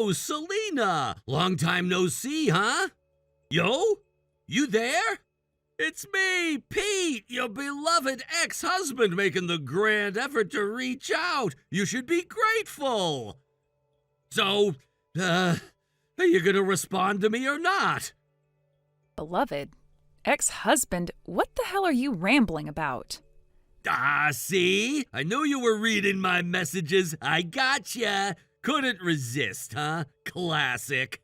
Oh, Selena! Long time no see, huh? Yo? You there? It's me, Pete, your beloved ex-husband, making the grand effort to reach out. You should be grateful. So, are you gonna respond to me or not? Beloved, ex-husband, what the hell are you rambling about? See? I knew you were reading my messages. I gotcha. Couldn't resist, huh? Classic.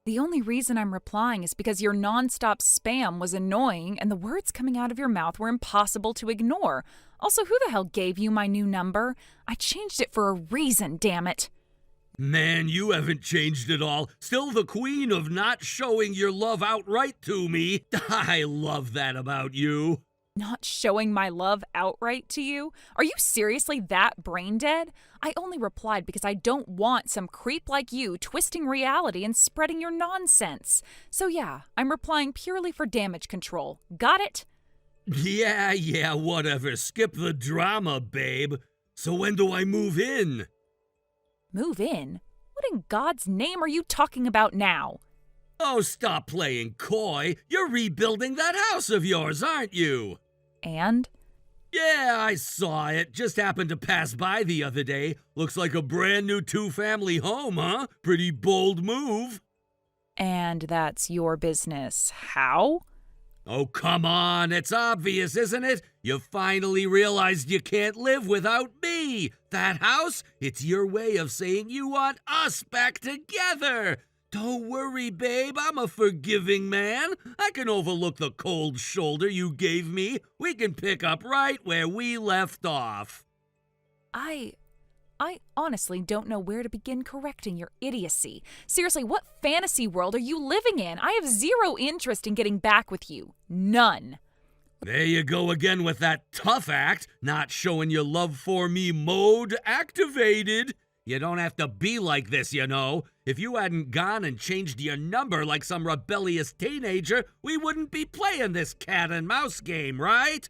The only reason I'm replying is because your nonstop spam was annoying and the words coming out of your mouth were impossible to ignore. Also, who the hell gave you my new number? I changed it for a reason, damn it. Man, you haven't changed at all. Still the queen of not showing your love outright to me. I love that about you. Not showing my love outright to you? Are you seriously that brain dead? I only replied because I don't want some creep like you twisting reality and spreading your nonsense. So yeah, I'm replying purely for damage control. Got it? Yeah, whatever. Skip the drama, babe. So when do I move in? Move in? What in God's name are you talking about now? Oh, stop playing coy. You're rebuilding that house of yours, aren't you? And? Yeah, I saw it. Just happened to pass by the other day. Looks like a brand new two-family home, huh? Pretty bold move. And that's your business. How? Oh, come on. It's obvious, isn't it? You finally realized you can't live without me. That house, it's your way of saying you want us back together. Don't worry, babe. I'm a forgiving man. I can overlook the cold shoulder you gave me. We can pick up right where we left off. I honestly don't know where to begin correcting your idiocy. Seriously, what fantasy world are you living in? I have zero interest in getting back with you. None. There you go again with that tough act, not showing your love for me mode activated. You don't have to be like this, you know. If you hadn't gone and changed your number like some rebellious teenager, we wouldn't be playing this cat and mouse game, right?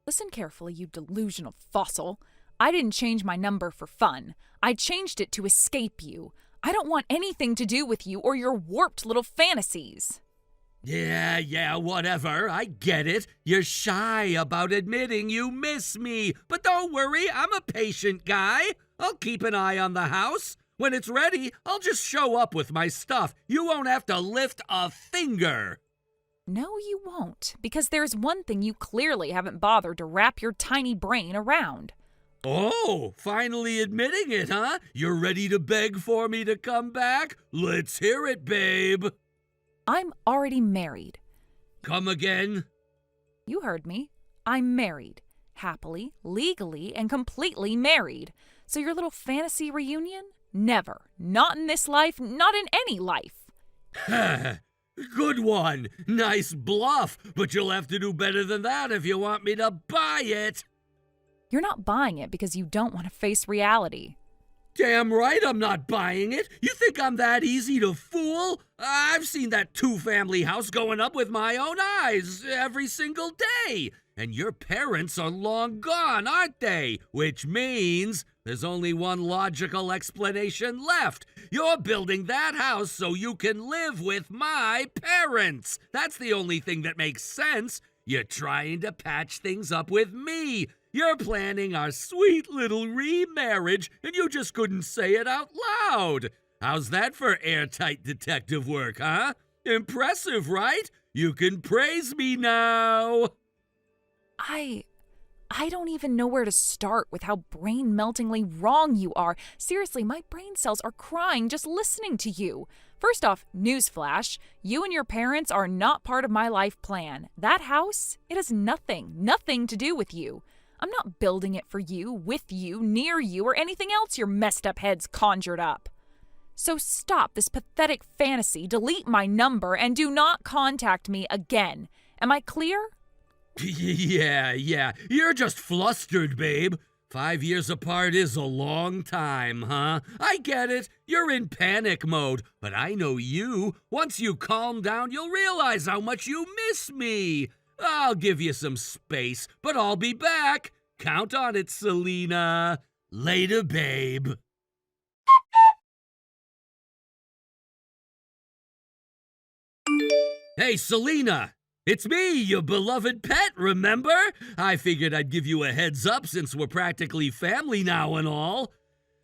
Listen carefully, you delusional fossil. I didn't change my number for fun. I changed it to escape you. I don't want anything to do with you or your warped little fantasies. Yeah, whatever. I get it. You're shy about admitting you miss me. But don't worry, I'm a patient guy. I'll keep an eye on the house. When it's ready, I'll just show up with my stuff. You won't have to lift a finger. No, you won't, because there's one thing you clearly haven't bothered to wrap your tiny brain around. Oh, finally admitting it, huh? You're ready to beg for me to come back? Let's hear it, babe. I'm already married. Come again? You heard me. I'm married. Happily, legally, and completely married. So your little fantasy reunion? Never. Not in this life, not in any life. Good one. Nice bluff, but you'll have to do better than that if you want me to buy it. You're not buying it because you don't want to face reality. Damn right I'm not buying it. You think I'm that easy to fool? I've seen that two-family house going up with my own eyes every single day. And your parents are long gone, aren't they? Which means there's only one logical explanation left. You're building that house so you can live with my parents. That's the only thing that makes sense. You're trying to patch things up with me. You're planning our sweet little remarriage, and you just couldn't say it out loud. How's that for airtight detective work, huh? Impressive, right? You can praise me now. I don't even know where to start with how brain-meltingly wrong you are. Seriously, my brain cells are crying just listening to you. First off, newsflash, you and your parents are not part of my life plan. That house, it has nothing to do with you. I'm not building it for you, with you, near you, or anything else your messed up heads conjured up. So stop this pathetic fantasy, delete my number, and do not contact me again. Am I clear? Yeah. You're just flustered, babe. 5 years apart is a long time, huh? I get it. You're in panic mode. But I know you. Once you calm down, you'll realize how much you miss me. I'll give you some space, but I'll be back. Count on it, Selena. Later, babe. Hey, Selena! It's me, your beloved pet, remember? I figured I'd give you a heads up since we're practically family now and all.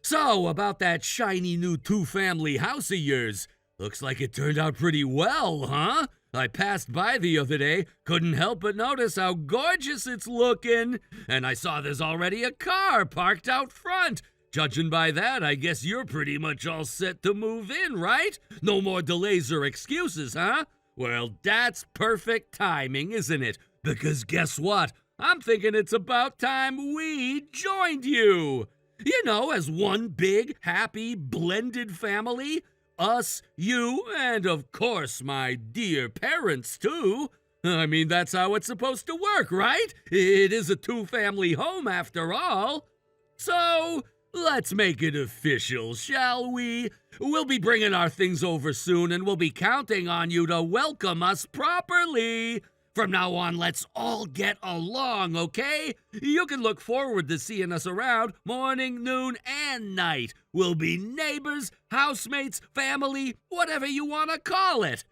So, about that shiny new two-family house of yours. Looks like it turned out pretty well, huh? I passed by the other day, couldn't help but notice how gorgeous it's looking. And I saw there's already a car parked out front. Judging by that, I guess you're pretty much all set to move in, right? No more delays or excuses, huh? Well, that's perfect timing, isn't it? Because guess what? I'm thinking it's about time we joined you. You know, as one big, happy, blended family. Us, you, and of course my dear parents, too. I mean, that's how it's supposed to work, right? It is a two-family home after all. So, let's make it official, shall we? We'll be bringing our things over soon, and we'll be counting on you to welcome us properly. From now on, let's all get along, okay? You can look forward to seeing us around morning, noon, and night. We'll be neighbors, housemates, family, whatever you want to call it.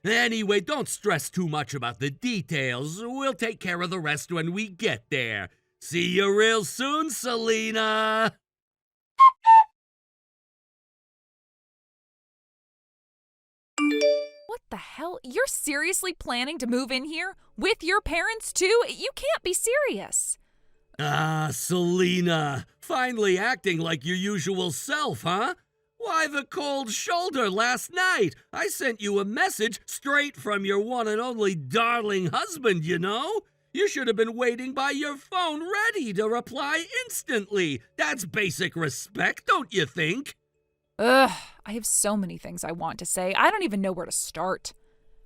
Anyway, don't stress too much about the details. We'll take care of the rest when we get there. See you real soon, Selena! What the hell? You're seriously planning to move in here? With your parents, too? You can't be serious. Ah, Selena. Finally acting like your usual self, huh? Why the cold shoulder last night? I sent you a message straight from your one and only darling husband, you know? You should have been waiting by your phone ready to reply instantly. That's basic respect, don't you think? Ugh, I have so many things I want to say. I don't even know where to start.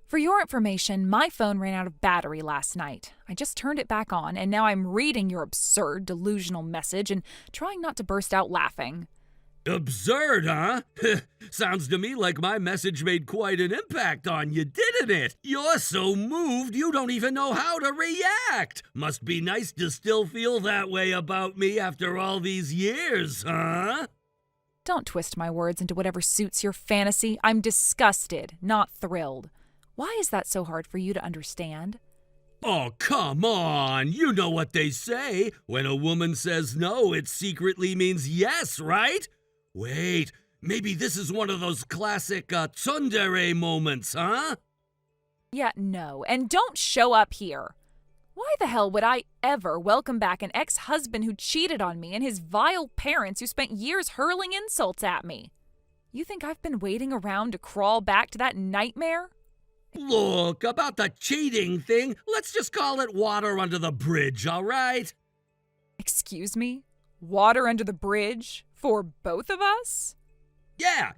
For your information, my phone ran out of battery last night. I just turned it back on, and now I'm reading your absurd, delusional message and trying not to burst out laughing. Absurd, huh? Sounds to me like my message made quite an impact on you, didn't it? You're so moved you don't even know how to react. Must be nice to still feel that way about me after all these years, huh? Don't twist my words into whatever suits your fantasy. I'm disgusted, not thrilled. Why is that so hard for you to understand? Oh, come on. You know what they say. When a woman says no, it secretly means yes, right? Wait, maybe this is one of those classic tsundere moments, huh? Yeah, no. And don't show up here. Why the hell would I ever welcome back an ex-husband who cheated on me and his vile parents who spent years hurling insults at me? You think I've been waiting around to crawl back to that nightmare? Look, about the cheating thing, let's just call it water under the bridge, all right? Excuse me? Water under the bridge? For both of us? Yeah,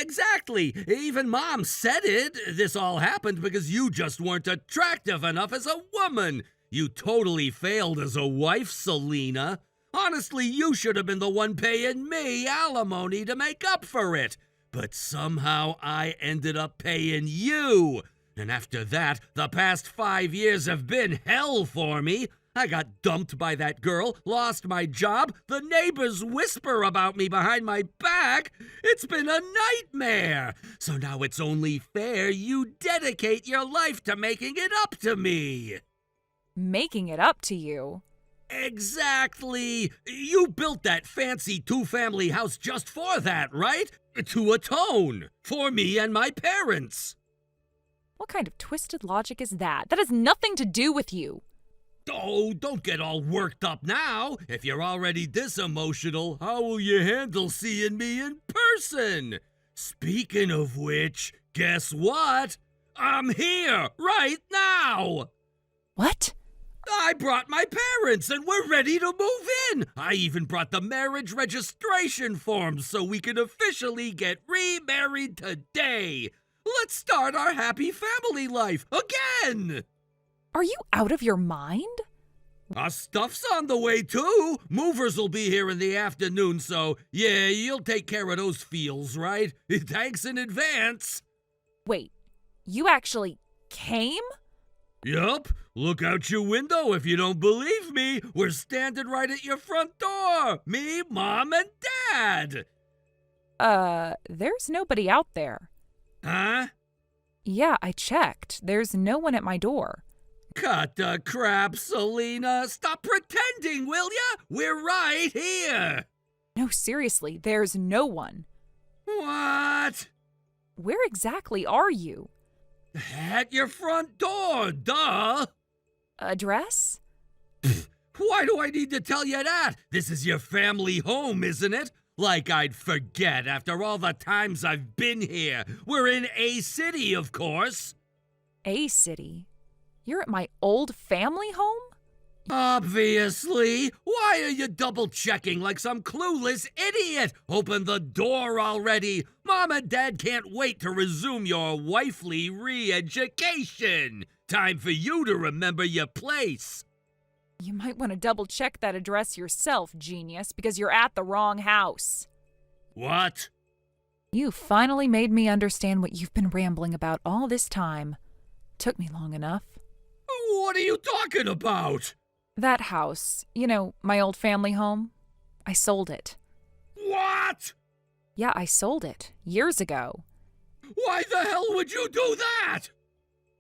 exactly. Even Mom said it. This all happened because you just weren't attractive enough as a woman. You totally failed as a wife, Selena. Honestly, you should have been the one paying me alimony to make up for it. But somehow I ended up paying you. And after that, the past 5 years have been hell for me. I got dumped by that girl, lost my job, the neighbors whisper about me behind my back. It's been a nightmare. So now it's only fair you dedicate your life to making it up to me. Making it up to you? Exactly. You built that fancy two-family house just for that, right? To atone for me and my parents. What kind of twisted logic is that? That has nothing to do with you. Oh, don't get all worked up now. If you're already this emotional, how will you handle seeing me in person? Speaking of which, guess what? I'm here right now. What? I brought my parents and we're ready to move in. I even brought the marriage registration forms so we can officially get remarried today. Let's start our happy family life again. Are you out of your mind? Our stuff's on the way, too. Movers will be here in the afternoon, so yeah, you'll take care of those feels, right? Thanks in advance. Wait, you actually came? Yup. Look out your window if you don't believe me. We're standing right at your front door. Me, Mom, and Dad. There's nobody out there. Huh? Yeah, I checked. There's no one at my door. Cut the crap, Selena. Stop pretending, will ya? We're right here. No, seriously, there's no one. What? Where exactly are you? At your front door, duh. Address? Why do I need to tell you that? This is your family home, isn't it? Like I'd forget after all the times I've been here. We're in A City, of course. A City? You're at my old family home? Obviously. Why are you double-checking like some clueless idiot? Open the door already. Mom and Dad can't wait to resume your wifely re-education. Time for you to remember your place. You might want to double-check that address yourself, genius, because you're at the wrong house. What? You finally made me understand what you've been rambling about all this time. Took me long enough. What are you talking about? That house, my old family home, I sold it. What? Yeah, I sold it years ago. Why the hell would you do that?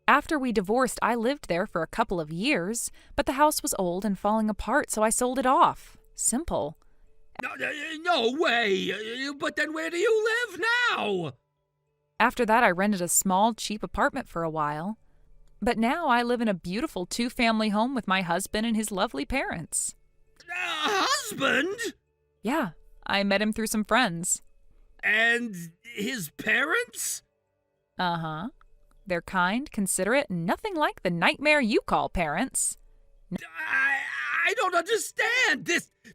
After we divorced, I lived there for a couple of years, but the house was old and falling apart, so I sold it off. Simple. No way. But then where do you live now? After that, I rented a small, cheap apartment for a while. But now I live in a beautiful 2-family home with my husband and his lovely parents. Husband? Yeah, I met him through some friends. And his parents? Uh-huh. They're kind, considerate, and nothing like the nightmare you call parents. I don't understand.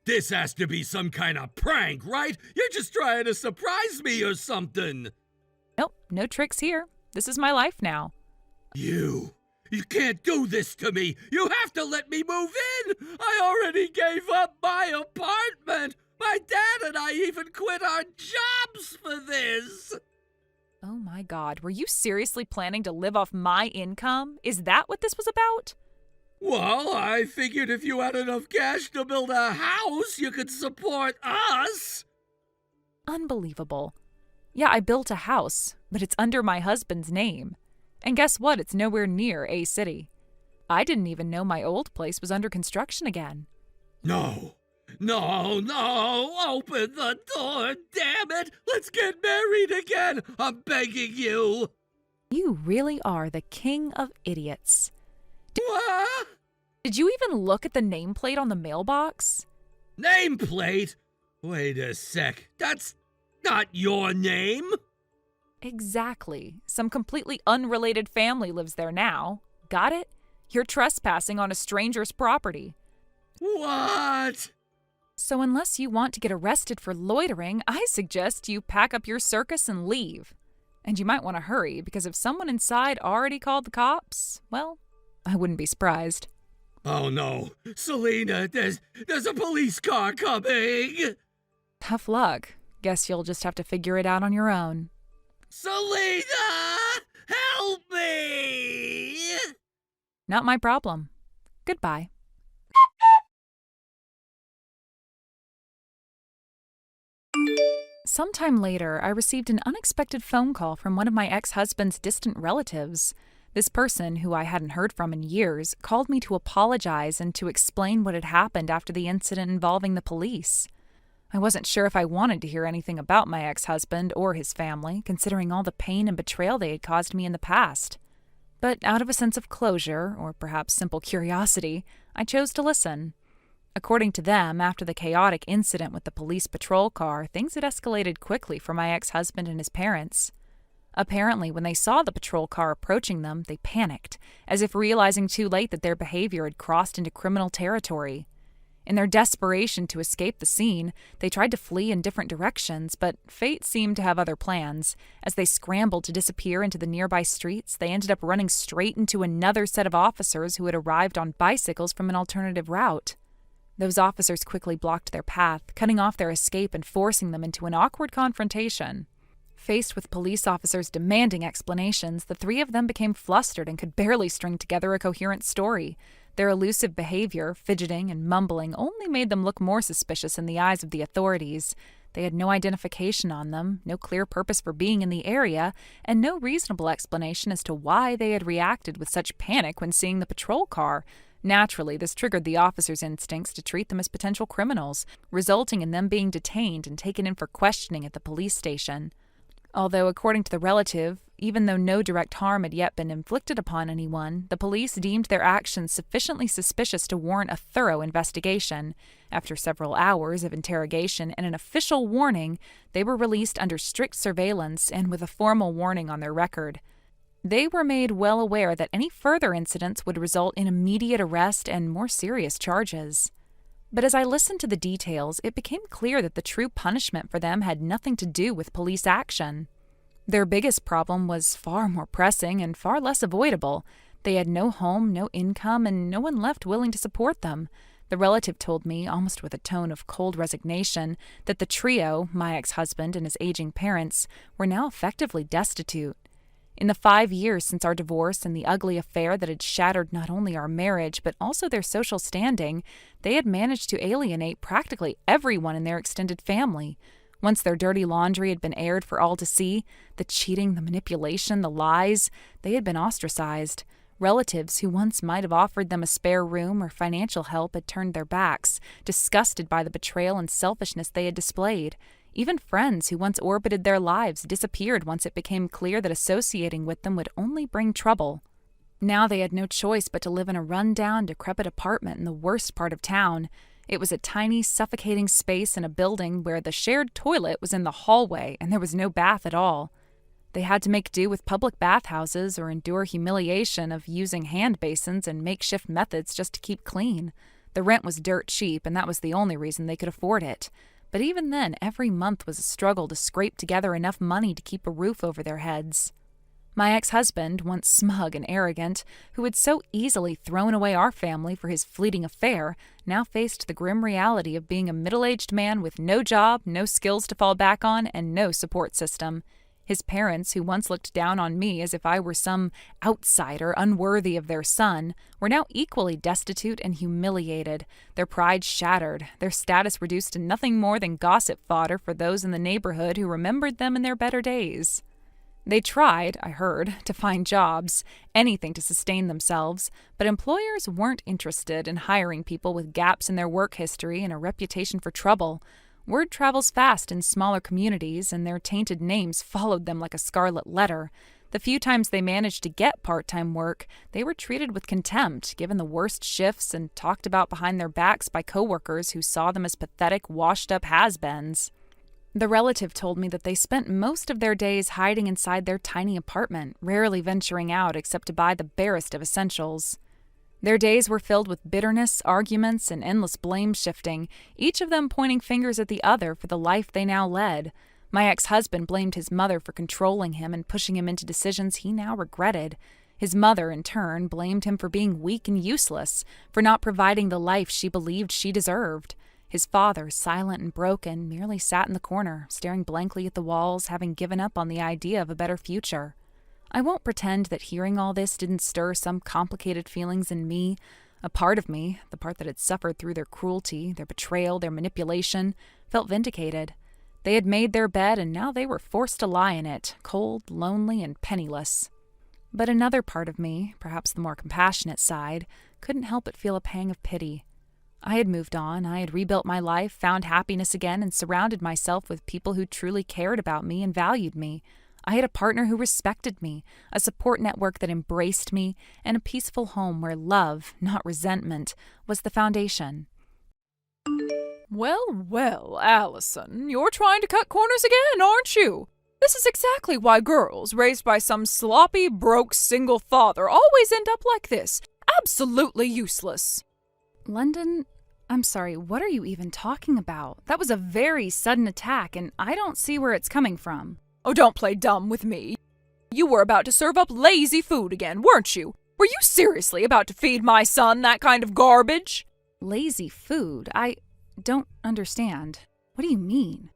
This has to be some kind of prank, right? You're just trying to surprise me or something. Nope, no tricks here. This is my life now. You can't do this to me. You have to let me move in. I already gave up my apartment. My dad and I even quit our jobs for this. Oh my God, were you seriously planning to live off my income? Is that what this was about? Well, I figured if you had enough cash to build a house, you could support us. Unbelievable. Yeah, I built a house, but it's under my husband's name. And guess what? It's nowhere near A City. I didn't even know my old place was under construction again. No, open the door, damn it! Let's get married again, I'm begging you! You really are the king of idiots. What? Did you even look at the nameplate on the mailbox? Nameplate? Wait a sec, that's not your name? Exactly. Some completely unrelated family lives there now. Got it? You're trespassing on a stranger's property. What? So unless you want to get arrested for loitering, I suggest you pack up your circus and leave. And you might want to hurry, because if someone inside already called the cops, well, I wouldn't be surprised. Oh no, Selena, there's a police car coming! Tough luck. Guess you'll just have to figure it out on your own. Selena! Help me! Not my problem. Goodbye. Sometime later, I received an unexpected phone call from one of my ex-husband's distant relatives. This person, who I hadn't heard from in years, called me to apologize and to explain what had happened after the incident involving the police. I wasn't sure if I wanted to hear anything about my ex-husband or his family, considering all the pain and betrayal they had caused me in the past. But out of a sense of closure, or perhaps simple curiosity, I chose to listen. According to them, after the chaotic incident with the police patrol car, things had escalated quickly for my ex-husband and his parents. Apparently, when they saw the patrol car approaching them, they panicked, as if realizing too late that their behavior had crossed into criminal territory. In their desperation to escape the scene, they tried to flee in different directions, but fate seemed to have other plans. As they scrambled to disappear into the nearby streets, they ended up running straight into another set of officers who had arrived on bicycles from an alternative route. Those officers quickly blocked their path, cutting off their escape and forcing them into an awkward confrontation. Faced with police officers demanding explanations, the three of them became flustered and could barely string together a coherent story. Their elusive behavior, fidgeting and mumbling, only made them look more suspicious in the eyes of the authorities. They had no identification on them, no clear purpose for being in the area, and no reasonable explanation as to why they had reacted with such panic when seeing the patrol car. Naturally, this triggered the officers' instincts to treat them as potential criminals, resulting in them being detained and taken in for questioning at the police station. Although, according to the relative, even though no direct harm had yet been inflicted upon anyone, the police deemed their actions sufficiently suspicious to warrant a thorough investigation. After several hours of interrogation and an official warning, they were released under strict surveillance and with a formal warning on their record. They were made well aware that any further incidents would result in immediate arrest and more serious charges. But as I listened to the details, it became clear that the true punishment for them had nothing to do with police action. Their biggest problem was far more pressing and far less avoidable. They had no home, no income, and no one left willing to support them. The relative told me, almost with a tone of cold resignation, that the trio, my ex-husband and his aging parents, were now effectively destitute. In the 5 years since our divorce and the ugly affair that had shattered not only our marriage but also their social standing, they had managed to alienate practically everyone in their extended family. Once their dirty laundry had been aired for all to see, the cheating, the manipulation, the lies, they had been ostracized. Relatives who once might have offered them a spare room or financial help had turned their backs, disgusted by the betrayal and selfishness they had displayed. Even friends who once orbited their lives disappeared once it became clear that associating with them would only bring trouble. Now they had no choice but to live in a run-down, decrepit apartment in the worst part of town. It was a tiny, suffocating space in a building where the shared toilet was in the hallway and there was no bath at all. They had to make do with public bathhouses or endure humiliation of using hand basins and makeshift methods just to keep clean. The rent was dirt cheap, and that was the only reason they could afford it. But even then, every month was a struggle to scrape together enough money to keep a roof over their heads. My ex-husband, once smug and arrogant, who had so easily thrown away our family for his fleeting affair, now faced the grim reality of being a middle-aged man with no job, no skills to fall back on, and no support system. His parents, who once looked down on me as if I were some outsider unworthy of their son, were now equally destitute and humiliated, their pride shattered, their status reduced to nothing more than gossip fodder for those in the neighborhood who remembered them in their better days. They tried, I heard, to find jobs, anything to sustain themselves, but employers weren't interested in hiring people with gaps in their work history and a reputation for trouble. Word travels fast in smaller communities, and their tainted names followed them like a scarlet letter. The few times they managed to get part-time work, they were treated with contempt, given the worst shifts, and talked about behind their backs by coworkers who saw them as pathetic, washed-up has-beens. The relative told me that they spent most of their days hiding inside their tiny apartment, rarely venturing out except to buy the barest of essentials. Their days were filled with bitterness, arguments, and endless blame-shifting, each of them pointing fingers at the other for the life they now led. My ex-husband blamed his mother for controlling him and pushing him into decisions he now regretted. His mother, in turn, blamed him for being weak and useless, for not providing the life she believed she deserved. His father, silent and broken, merely sat in the corner, staring blankly at the walls, having given up on the idea of a better future. I won't pretend that hearing all this didn't stir some complicated feelings in me. A part of me, the part that had suffered through their cruelty, their betrayal, their manipulation, felt vindicated. They had made their bed, and now they were forced to lie in it, cold, lonely, and penniless. But another part of me, perhaps the more compassionate side, couldn't help but feel a pang of pity. I had moved on, I had rebuilt my life, found happiness again, and surrounded myself with people who truly cared about me and valued me. I had a partner who respected me, a support network that embraced me, and a peaceful home where love, not resentment, was the foundation. Well, well, Allison, you're trying to cut corners again, aren't you? This is exactly why girls raised by some sloppy, broke single father always end up like this. Absolutely useless. London, I'm sorry, what are you even talking about? That was a very sudden attack, and I don't see where it's coming from. Oh, don't play dumb with me. You were about to serve up lazy food again, weren't you? Were you seriously about to feed my son that kind of garbage? Lazy food? I don't understand. What do you mean?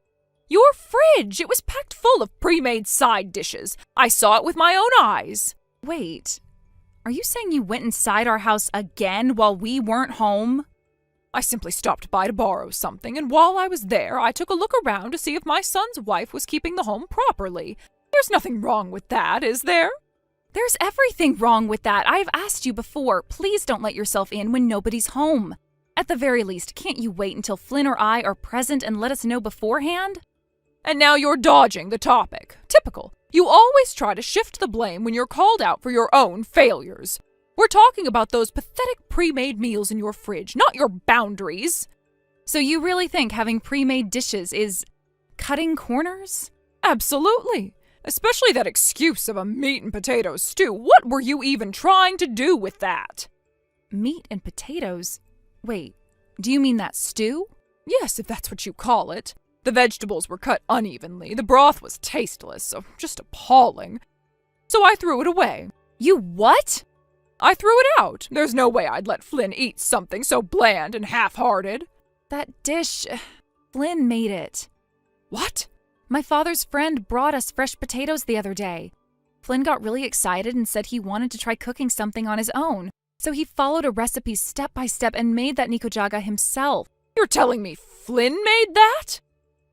Your fridge! It was packed full of pre-made side dishes. I saw it with my own eyes. Wait, are you saying you went inside our house again while we weren't home? I simply stopped by to borrow something, and while I was there, I took a look around to see if my son's wife was keeping the home properly. There's nothing wrong with that, is there? There's everything wrong with that. I've asked you before. Please don't let yourself in when nobody's home. At the very least, can't you wait until Flynn or I are present and let us know beforehand? And now you're dodging the topic. Typical. You always try to shift the blame when you're called out for your own failures. We're talking about those pathetic pre-made meals in your fridge, not your boundaries. So you really think having pre-made dishes is cutting corners? Absolutely. Especially that excuse of a meat and potatoes stew. What were you even trying to do with that? Meat and potatoes? Wait, do you mean that stew? Yes, if that's what you call it. The vegetables were cut unevenly, the broth was tasteless, so just appalling. So I threw it away. You what? I threw it out. There's no way I'd let Flynn eat something so bland and half-hearted. That dish, Flynn made it. What? My father's friend brought us fresh potatoes the other day. Flynn got really excited and said he wanted to try cooking something on his own. So he followed a recipe step by step and made that nikujaga himself. You're telling me Flynn made that?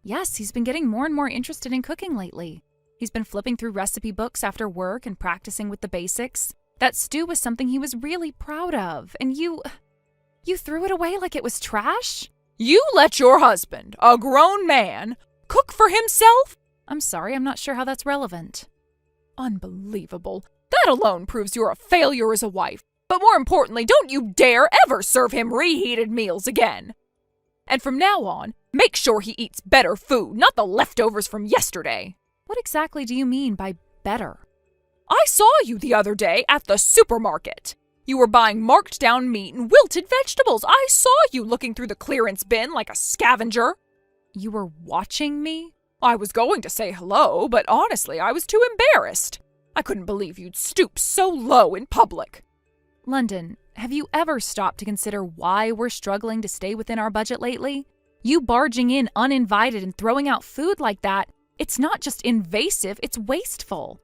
Yes, he's been getting more and more interested in cooking lately. He's been flipping through recipe books after work and practicing with the basics. That stew was something he was really proud of, and you threw it away like it was trash? You let your husband, a grown man, cook for himself? I'm sorry, I'm not sure how that's relevant. Unbelievable. That alone proves you're a failure as a wife. But more importantly, don't you dare ever serve him reheated meals again. And from now on, make sure he eats better food, not the leftovers from yesterday. What exactly do you mean by better? I saw you the other day at the supermarket. You were buying marked down meat and wilted vegetables. I saw you looking through the clearance bin like a scavenger. You were watching me? I was going to say hello, but honestly, I was too embarrassed. I couldn't believe you'd stoop so low in public. London, have you ever stopped to consider why we're struggling to stay within our budget lately? You barging in uninvited and throwing out food like that, it's not just invasive, it's wasteful.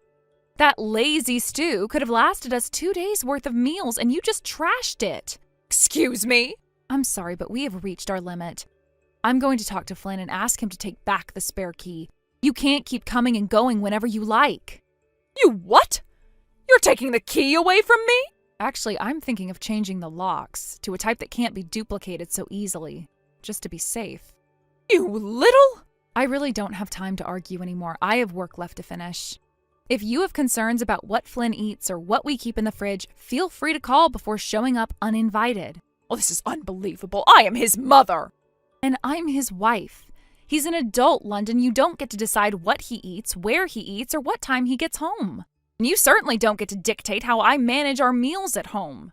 That lazy stew could have lasted us 2 days' worth of meals and you just trashed it. Excuse me? I'm sorry, but we have reached our limit. I'm going to talk to Flynn and ask him to take back the spare key. You can't keep coming and going whenever you like. You what? You're taking the key away from me? Actually, I'm thinking of changing the locks to a type that can't be duplicated so easily, just to be safe. You little... I really don't have time to argue anymore. I have work left to finish. If you have concerns about what Flynn eats or what we keep in the fridge, feel free to call before showing up uninvited. Oh, this is unbelievable. I am his mother. And I'm his wife. He's an adult, London. You don't get to decide what he eats, where he eats, or what time he gets home. And you certainly don't get to dictate how I manage our meals at home.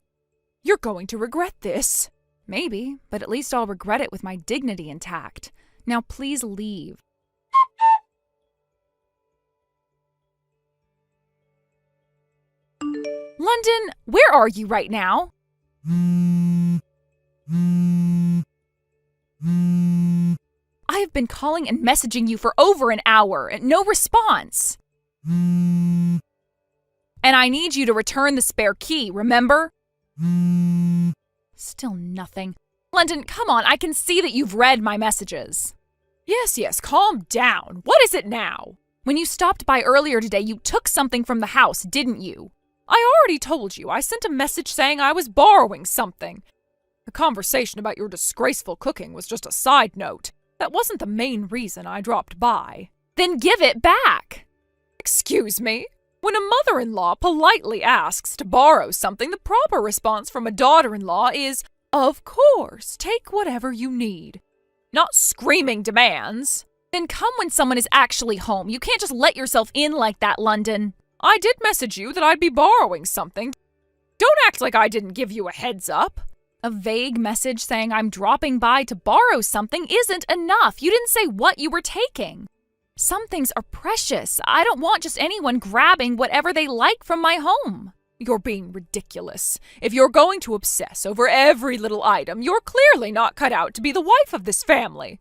You're going to regret this. Maybe, but at least I'll regret it with my dignity intact. Now please leave. London, where are you right now? I have been calling and messaging you for over an hour and no response. And I need you to return the spare key, remember? Still nothing. London, come on, I can see that you've read my messages. Yes, calm down. What is it now? When you stopped by earlier today, you took something from the house, didn't you? I already told you. I sent a message saying I was borrowing something. The conversation about your disgraceful cooking was just a side note. That wasn't the main reason I dropped by. Then give it back. Excuse me? When a mother-in-law politely asks to borrow something, the proper response from a daughter-in-law is, of course, take whatever you need. Not screaming demands. Then come when someone is actually home. You can't just let yourself in like that, London. I did message you that I'd be borrowing something. Don't act like I didn't give you a heads up. A vague message saying I'm dropping by to borrow something isn't enough. You didn't say what you were taking. Some things are precious. I don't want just anyone grabbing whatever they like from my home. You're being ridiculous. If you're going to obsess over every little item, you're clearly not cut out to be the wife of this family.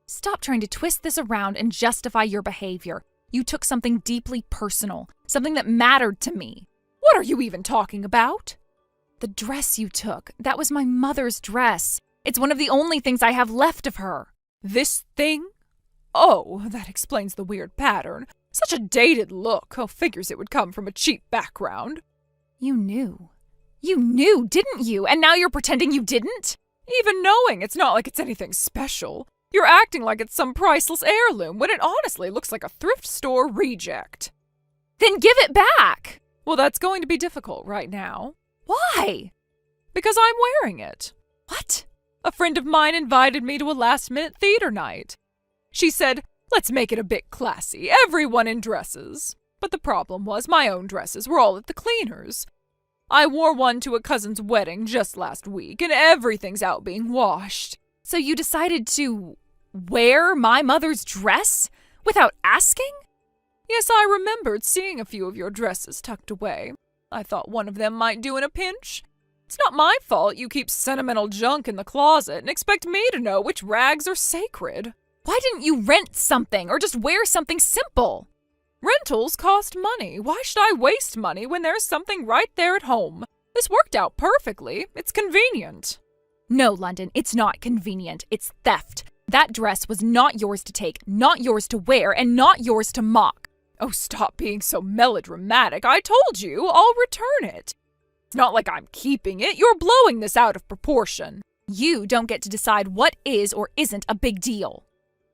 Stop trying to twist this around and justify your behavior. You took something deeply personal, something that mattered to me. What are you even talking about? The dress you took, that was my mother's dress. It's one of the only things I have left of her. This thing? Oh, that explains the weird pattern. Such a dated look. Oh, figures it would come from a cheap background. You knew. You knew, didn't you? And now you're pretending you didn't? Even knowing, it's not like it's anything special. You're acting like it's some priceless heirloom when it honestly looks like a thrift store reject. Then give it back! Well, that's going to be difficult right now. Why? Because I'm wearing it. What? A friend of mine invited me to a last-minute theater night. She said, let's make it a bit classy, everyone in dresses. But the problem was my own dresses were all at the cleaners. I wore one to a cousin's wedding just last week, and everything's out being washed. So you decided to wear my mother's dress without asking? Yes, I remembered seeing a few of your dresses tucked away. I thought one of them might do in a pinch. It's not my fault you keep sentimental junk in the closet and expect me to know which rags are sacred. Why didn't you rent something or just wear something simple? Rentals cost money. Why should I waste money when there's something right there at home? This worked out perfectly. It's convenient. No, London, it's not convenient. It's theft. That dress was not yours to take, not yours to wear, and not yours to mock. Oh, stop being so melodramatic. I told you, I'll return it. It's not like I'm keeping it. You're blowing this out of proportion. You don't get to decide what is or isn't a big deal.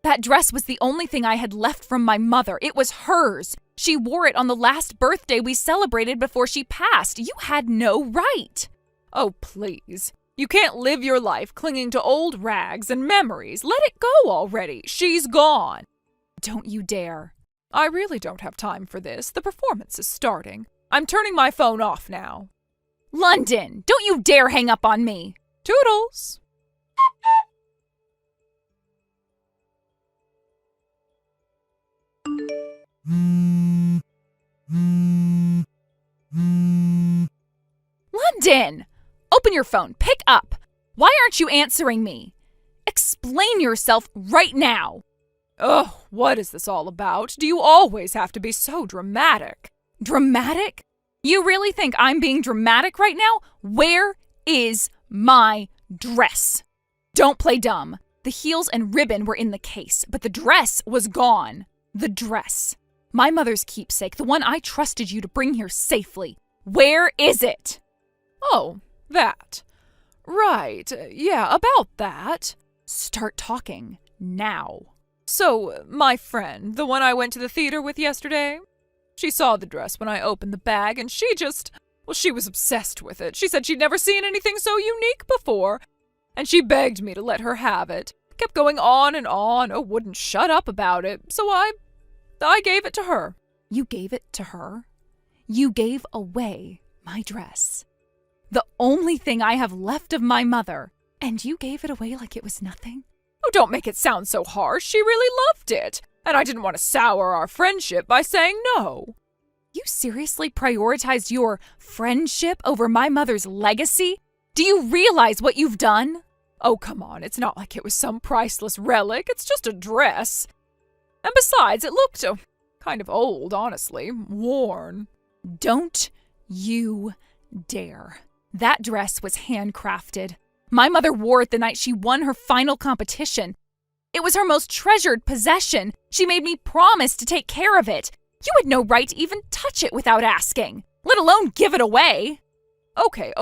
That dress was the only thing I had left from my mother. It was hers. She wore it on the last birthday we celebrated before she passed. You had no right. Oh, please. You can't live your life clinging to old rags and memories. Let it go already. She's gone. Don't you dare. I really don't have time for this. The performance is starting. I'm turning my phone off now. London, don't you dare hang up on me. Toodles. London! Open your phone. Pick up. Why aren't you answering me? Explain yourself right now. Ugh, what is this all about? Do you always have to be so dramatic? Dramatic? You really think I'm being dramatic right now? Where is my dress? Don't play dumb. The heels and ribbon were in the case, but the dress was gone. The dress. My mother's keepsake, the one I trusted you to bring here safely. Where is it? Oh, that. Right, yeah, about that. Start talking now. So, my friend, the one I went to the theater with yesterday, she saw the dress when I opened the bag and she was obsessed with it. She said she'd never seen anything so unique before, and she begged me to let her have it. Kept going on and on, wouldn't shut up about it, so I gave it to her. You gave it to her? You gave away my dress. The only thing I have left of my mother, and you gave it away like it was nothing? Oh, don't make it sound so harsh. She really loved it, and I didn't want to sour our friendship by saying no. You seriously prioritized your friendship over my mother's legacy? Do you realize what you've done? Oh, come on. It's not like it was some priceless relic. It's just a dress. And besides, it looked kind of old, honestly. Worn. Don't you dare. That dress was handcrafted. My mother wore it the night she won her final competition. It was her most treasured possession. She made me promise to take care of it. You had no right to even touch it without asking, let alone give it away. Okay.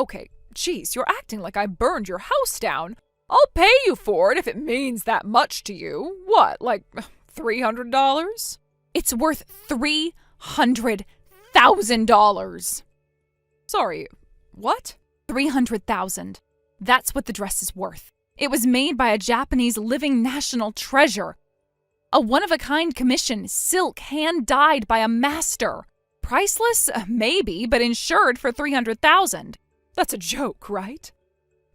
Jeez, you're acting like I burned your house down. I'll pay you for it if it means that much to you. What, like $300? It's worth $300,000. Sorry, what? $300,000. That's what the dress is worth. It was made by a Japanese living national treasure. A one-of-a-kind commission, silk, hand-dyed by a master. Priceless? Maybe, but insured for $300,000. That's a joke, right?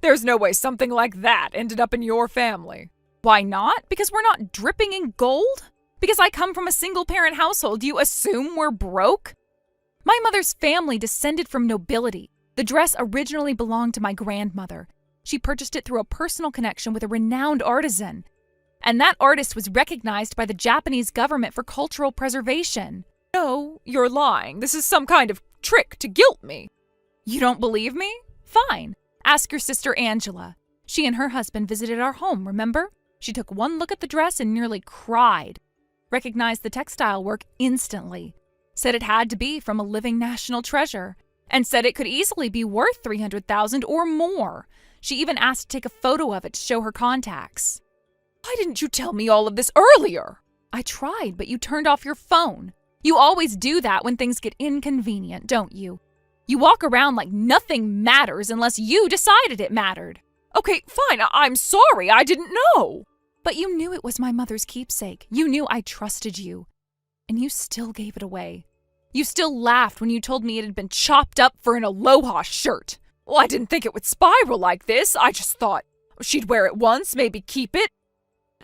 There's no way something like that ended up in your family. Why not? Because we're not dripping in gold? Because I come from a single-parent household, you assume we're broke? My mother's family descended from nobility. The dress originally belonged to my grandmother. She purchased it through a personal connection with a renowned artisan. And that artist was recognized by the Japanese government for cultural preservation. No, you're lying. This is some kind of trick to guilt me. You don't believe me? Fine. Ask your sister Angela. She and her husband visited our home, remember? She took one look at the dress and nearly cried. Recognized the textile work instantly. Said it had to be from a living national treasure. And said it could easily be worth $300,000 or more. She even asked to take a photo of it to show her contacts. Why didn't you tell me all of this earlier? I tried, but you turned off your phone. You always do that when things get inconvenient, don't you? You walk around like nothing matters unless you decided it mattered. Okay, fine, I'm sorry, I didn't know. But you knew it was my mother's keepsake. You knew I trusted you. And you still gave it away. You still laughed when you told me it had been chopped up for an aloha shirt. Well, I didn't think it would spiral like this. I just thought she'd wear it once, maybe keep it.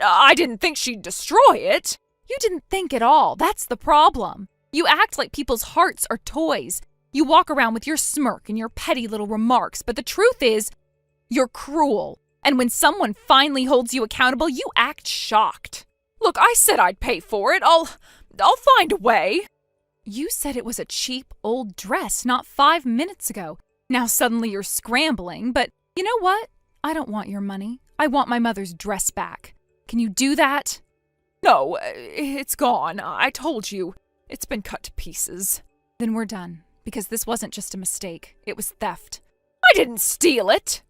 I didn't think she'd destroy it. You didn't think at all. That's the problem. You act like people's hearts are toys. You walk around with your smirk and your petty little remarks, but the truth is, you're cruel. And when someone finally holds you accountable, you act shocked. Look, I said I'd pay for it. I'll find a way. You said it was a cheap old dress not 5 minutes ago. Now suddenly you're scrambling, but you know what? I don't want your money. I want my mother's dress back. Can you do that? No, it's gone. I told you. It's been cut to pieces. Then we're done, because this wasn't just a mistake. It was theft. I didn't steal it.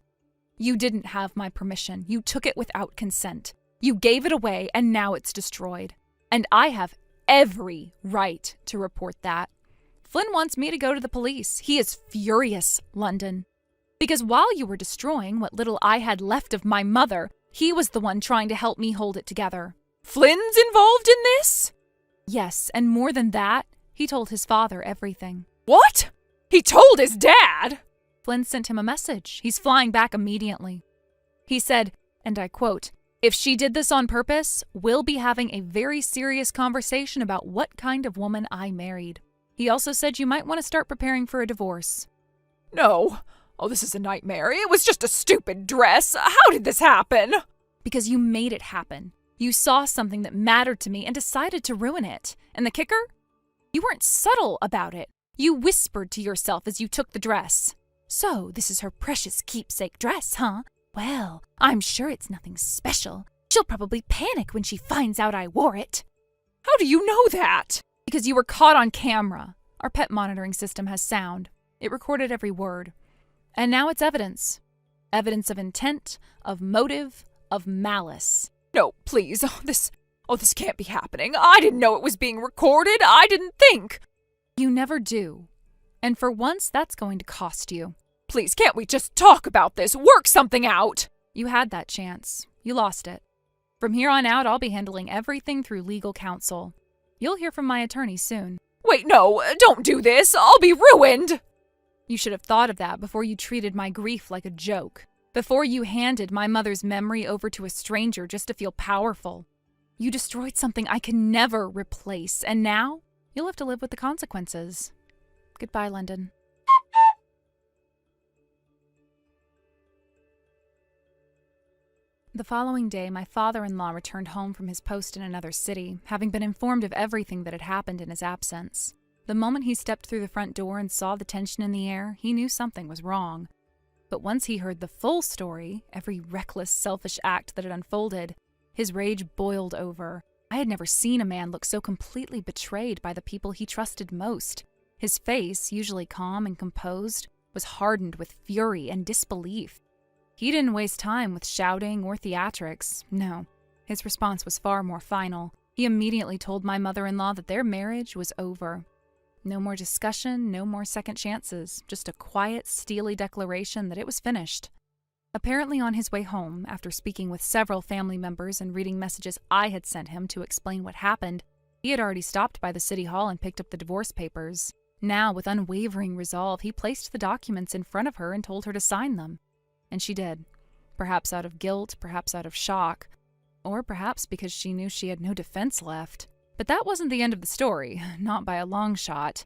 You didn't have my permission. You took it without consent. You gave it away, and now it's destroyed. And I have every right to report that. Flynn wants me to go to the police. He is furious, London. Because while you were destroying what little I had left of my mother, he was the one trying to help me hold it together. Flynn's involved in this? Yes, and more than that, he told his father everything. What? He told his dad? Flynn sent him a message. He's flying back immediately. He said, and I quote, "If she did this on purpose, we'll be having a very serious conversation about what kind of woman I married." He also said you might want to start preparing for a divorce. No. Oh, this is a nightmare. It was just a stupid dress. How did this happen? Because you made it happen. You saw something that mattered to me and decided to ruin it. And the kicker? You weren't subtle about it. You whispered to yourself as you took the dress. "So, this is her precious keepsake dress, huh? Well, I'm sure it's nothing special. She'll probably panic when she finds out I wore it." How do you know that? Because you were caught on camera. Our pet monitoring system has sound. It recorded every word. And now it's evidence. Evidence of intent, of motive, of malice. No, please. This can't be happening. I didn't know it was being recorded. I didn't think. You never do. And for once, that's going to cost you. Please, can't we just talk about this? Work something out? You had that chance. You lost it. From here on out, I'll be handling everything through legal counsel. You'll hear from my attorney soon. Wait, no, don't do this. I'll be ruined. You should have thought of that before you treated my grief like a joke. Before you handed my mother's memory over to a stranger just to feel powerful. You destroyed something I can never replace, and now you'll have to live with the consequences. Goodbye, London. The following day, my father-in-law returned home from his post in another city, having been informed of everything that had happened in his absence. The moment he stepped through the front door and saw the tension in the air, he knew something was wrong. But once he heard the full story, every reckless, selfish act that had unfolded, his rage boiled over. I had never seen a man look so completely betrayed by the people he trusted most. His face, usually calm and composed, was hardened with fury and disbelief. He didn't waste time with shouting or theatrics. No, his response was far more final. He immediately told my mother-in-law that their marriage was over. No more discussion, no more second chances, just a quiet, steely declaration that it was finished. Apparently on his way home, after speaking with several family members and reading messages I had sent him to explain what happened, he had already stopped by the city hall and picked up the divorce papers. Now, with unwavering resolve, he placed the documents in front of her and told her to sign them. And she did. Perhaps out of guilt, perhaps out of shock, or perhaps because she knew she had no defense left. But that wasn't the end of the story, not by a long shot.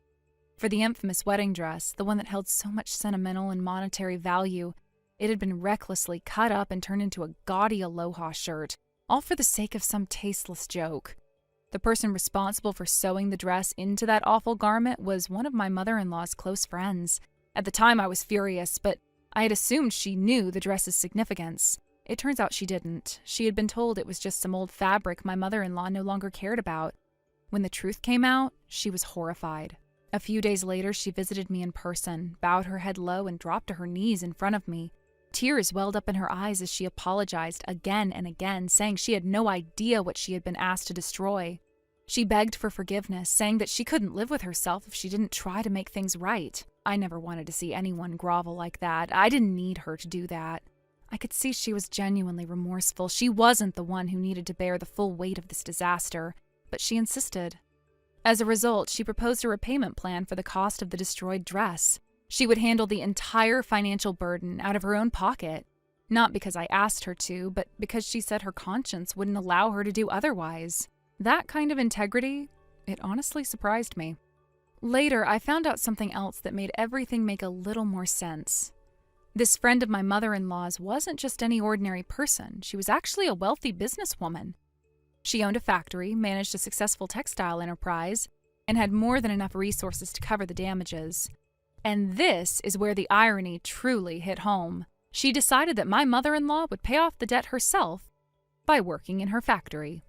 For the infamous wedding dress, the one that held so much sentimental and monetary value, it had been recklessly cut up and turned into a gaudy aloha shirt, all for the sake of some tasteless joke. The person responsible for sewing the dress into that awful garment was one of my mother-in-law's close friends. At the time I was furious, but I had assumed she knew the dress's significance. It turns out she didn't. She had been told it was just some old fabric my mother-in-law no longer cared about. When the truth came out, she was horrified. A few days later, she visited me in person, bowed her head low, and dropped to her knees in front of me. Tears welled up in her eyes as she apologized again and again, saying she had no idea what she had been asked to destroy. She begged for forgiveness, saying that she couldn't live with herself if she didn't try to make things right. I never wanted to see anyone grovel like that. I didn't need her to do that. I could see she was genuinely remorseful. She wasn't the one who needed to bear the full weight of this disaster, but she insisted. As a result, she proposed a repayment plan for the cost of the destroyed dress. She would handle the entire financial burden out of her own pocket. Not because I asked her to, but because she said her conscience wouldn't allow her to do otherwise. That kind of integrity, it honestly surprised me. Later, I found out something else that made everything make a little more sense. This friend of my mother-in-law's wasn't just any ordinary person. She was actually a wealthy businesswoman. She owned a factory, managed a successful textile enterprise, and had more than enough resources to cover the damages. And this is where the irony truly hit home. She decided that my mother-in-law would pay off the debt herself by working in her factory.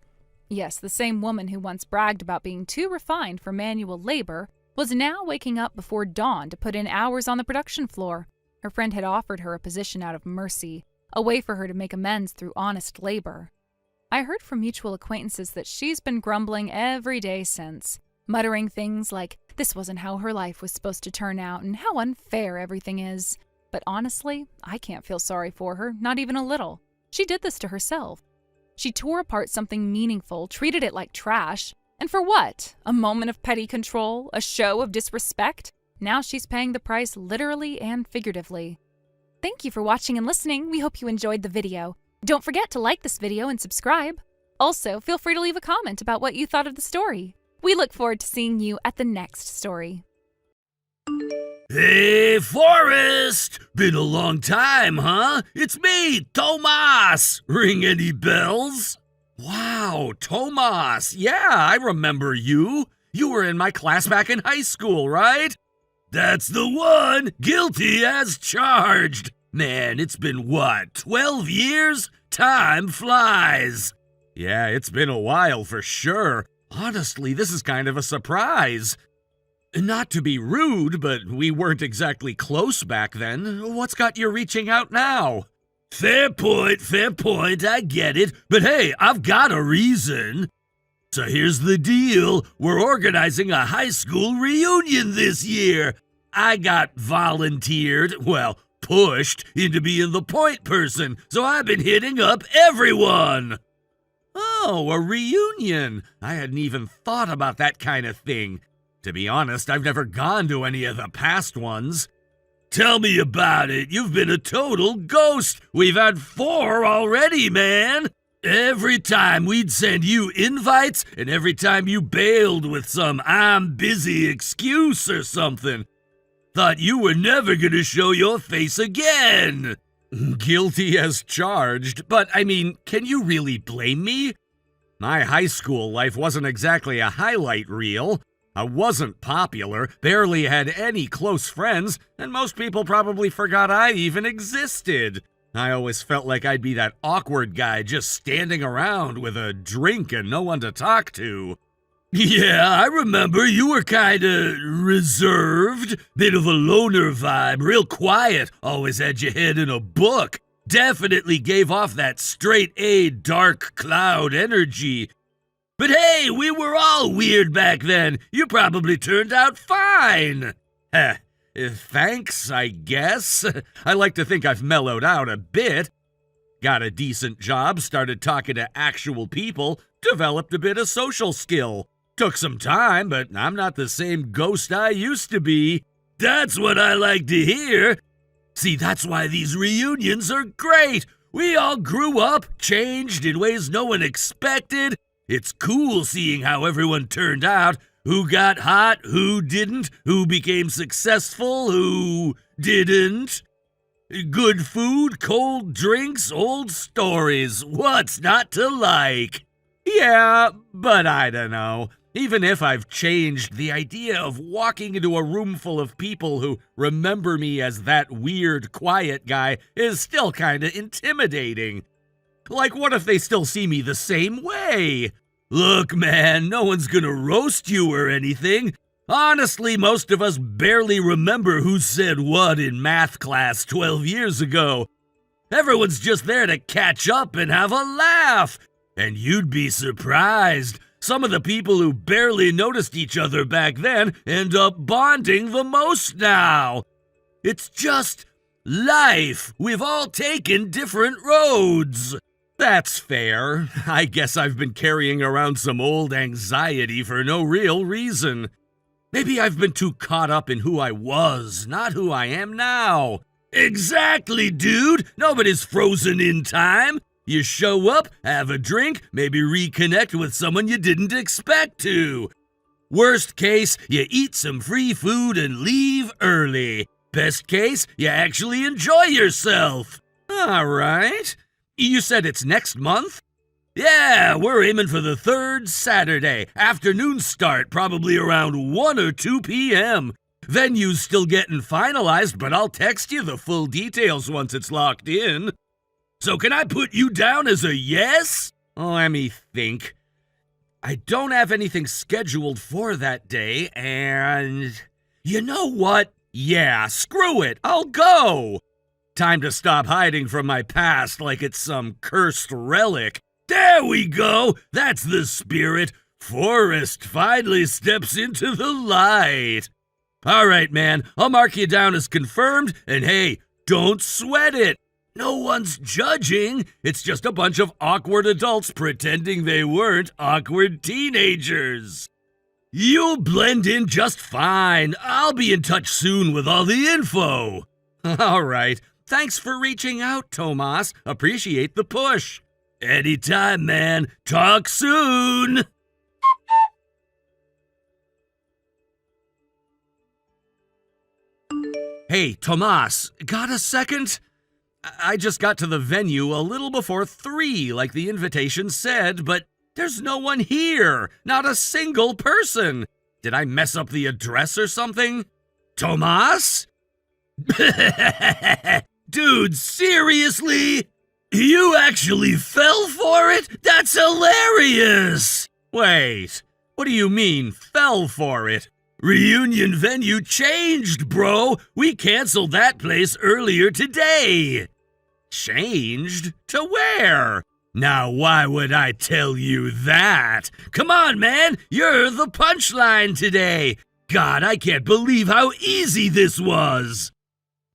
Yes, the same woman who once bragged about being too refined for manual labor was now waking up before dawn to put in hours on the production floor. Her friend had offered her a position out of mercy, a way for her to make amends through honest labor. I heard from mutual acquaintances that she's been grumbling every day since, muttering things like this wasn't how her life was supposed to turn out and how unfair everything is. But honestly, I can't feel sorry for her, not even a little. She did this to herself. She tore apart something meaningful, treated it like trash, and for what? A moment of petty control? A show of disrespect? Now she's paying the price literally and figuratively. Thank you for watching and listening. We hope you enjoyed the video. Don't forget to like this video and subscribe. Also, feel free to leave a comment about what you thought of the story. We look forward to seeing you at the next story. Hey, Forrest! Been a long time, huh? It's me, Tomas! Ring any bells? Wow, Tomas! Yeah, I remember you. You were in my class back in high school, right? That's the one! Guilty as charged! Man, it's been what, 12 years? Time flies! Yeah, it's been a while for sure. Honestly, this is kind of a surprise. Not to be rude, but we weren't exactly close back then. What's got you reaching out now? Fair point, I get it. But hey, I've got a reason. So here's the deal. We're organizing a high school reunion this year. I got pushed into being the point person, so I've been hitting up everyone. Oh, a reunion. I hadn't even thought about that kind of thing. To be honest, I've never gone to any of the past ones. Tell me about it. You've been a total ghost. We've had 4 already, man. Every time we'd send you invites, and every time you bailed with some I'm busy excuse or something. Thought you were never gonna show your face again. Guilty as charged, but I mean, can you really blame me? My high school life wasn't exactly a highlight reel. I wasn't popular, barely had any close friends, and most people probably forgot I even existed. I always felt like I'd be that awkward guy just standing around with a drink and no one to talk to. Yeah, I remember you were kinda reserved, bit of a loner vibe, real quiet, always had your head in a book. Definitely gave off that straight A dark cloud energy. But hey, we were all weird back then. You probably turned out fine. Thanks, I guess. I like to think I've mellowed out a bit. Got a decent job, started talking to actual people, developed a bit of social skill. Took some time, but I'm not the same ghost I used to be. That's what I like to hear. See, that's why these reunions are great. We all grew up, changed in ways no one expected. It's cool seeing how everyone turned out, who got hot, who didn't, who became successful, who didn't. Good food, cold drinks, old stories. What's not to like? Yeah, but I don't know. Even if I've changed, the idea of walking into a room full of people who remember me as that weird, quiet guy is still kinda intimidating. Like, what if they still see me the same way? Look, man, no one's gonna roast you or anything. Honestly, most of us barely remember who said what in math class 12 years ago. Everyone's just there to catch up and have a laugh. And you'd be surprised. Some of the people who barely noticed each other back then end up bonding the most now. It's just life. We've all taken different roads. That's fair. I guess I've been carrying around some old anxiety for no real reason. Maybe I've been too caught up in who I was, not who I am now. Exactly, dude. Nobody's frozen in time. You show up, have a drink, maybe reconnect with someone you didn't expect to. Worst case, you eat some free food and leave early. Best case, you actually enjoy yourself. All right. You said it's next month? Yeah, we're aiming for the 3rd Saturday. Afternoon start, probably around 1 or 2 p.m. Venue's still getting finalized, but I'll text you the full details once it's locked in. So can I put you down as a yes? Let me think. I don't have anything scheduled for that day, and... You know what? Yeah, screw it. I'll go. Time to stop hiding from my past like it's some cursed relic. There we go. That's the spirit. Forrest finally steps into the light. All right, man. I'll mark you down as confirmed, and hey, don't sweat it. No one's judging. It's just a bunch of awkward adults pretending they weren't awkward teenagers. You'll blend in just fine. I'll be in touch soon with all the info. All right. Thanks for reaching out, Tomas. Appreciate the push. Anytime, man. Talk soon. Hey, Tomas, got a second? I just got to the venue a little before 3, like the invitation said, but there's no one here. Not a single person. Did I mess up the address or something? Tomas? Dude, seriously? You actually fell for it? That's hilarious! Wait, what do you mean, fell for it? Reunion venue changed, bro! We canceled that place earlier today! Changed? To where? Now why would I tell you that? Come on, man! You're the punchline today! God, I can't believe how easy this was!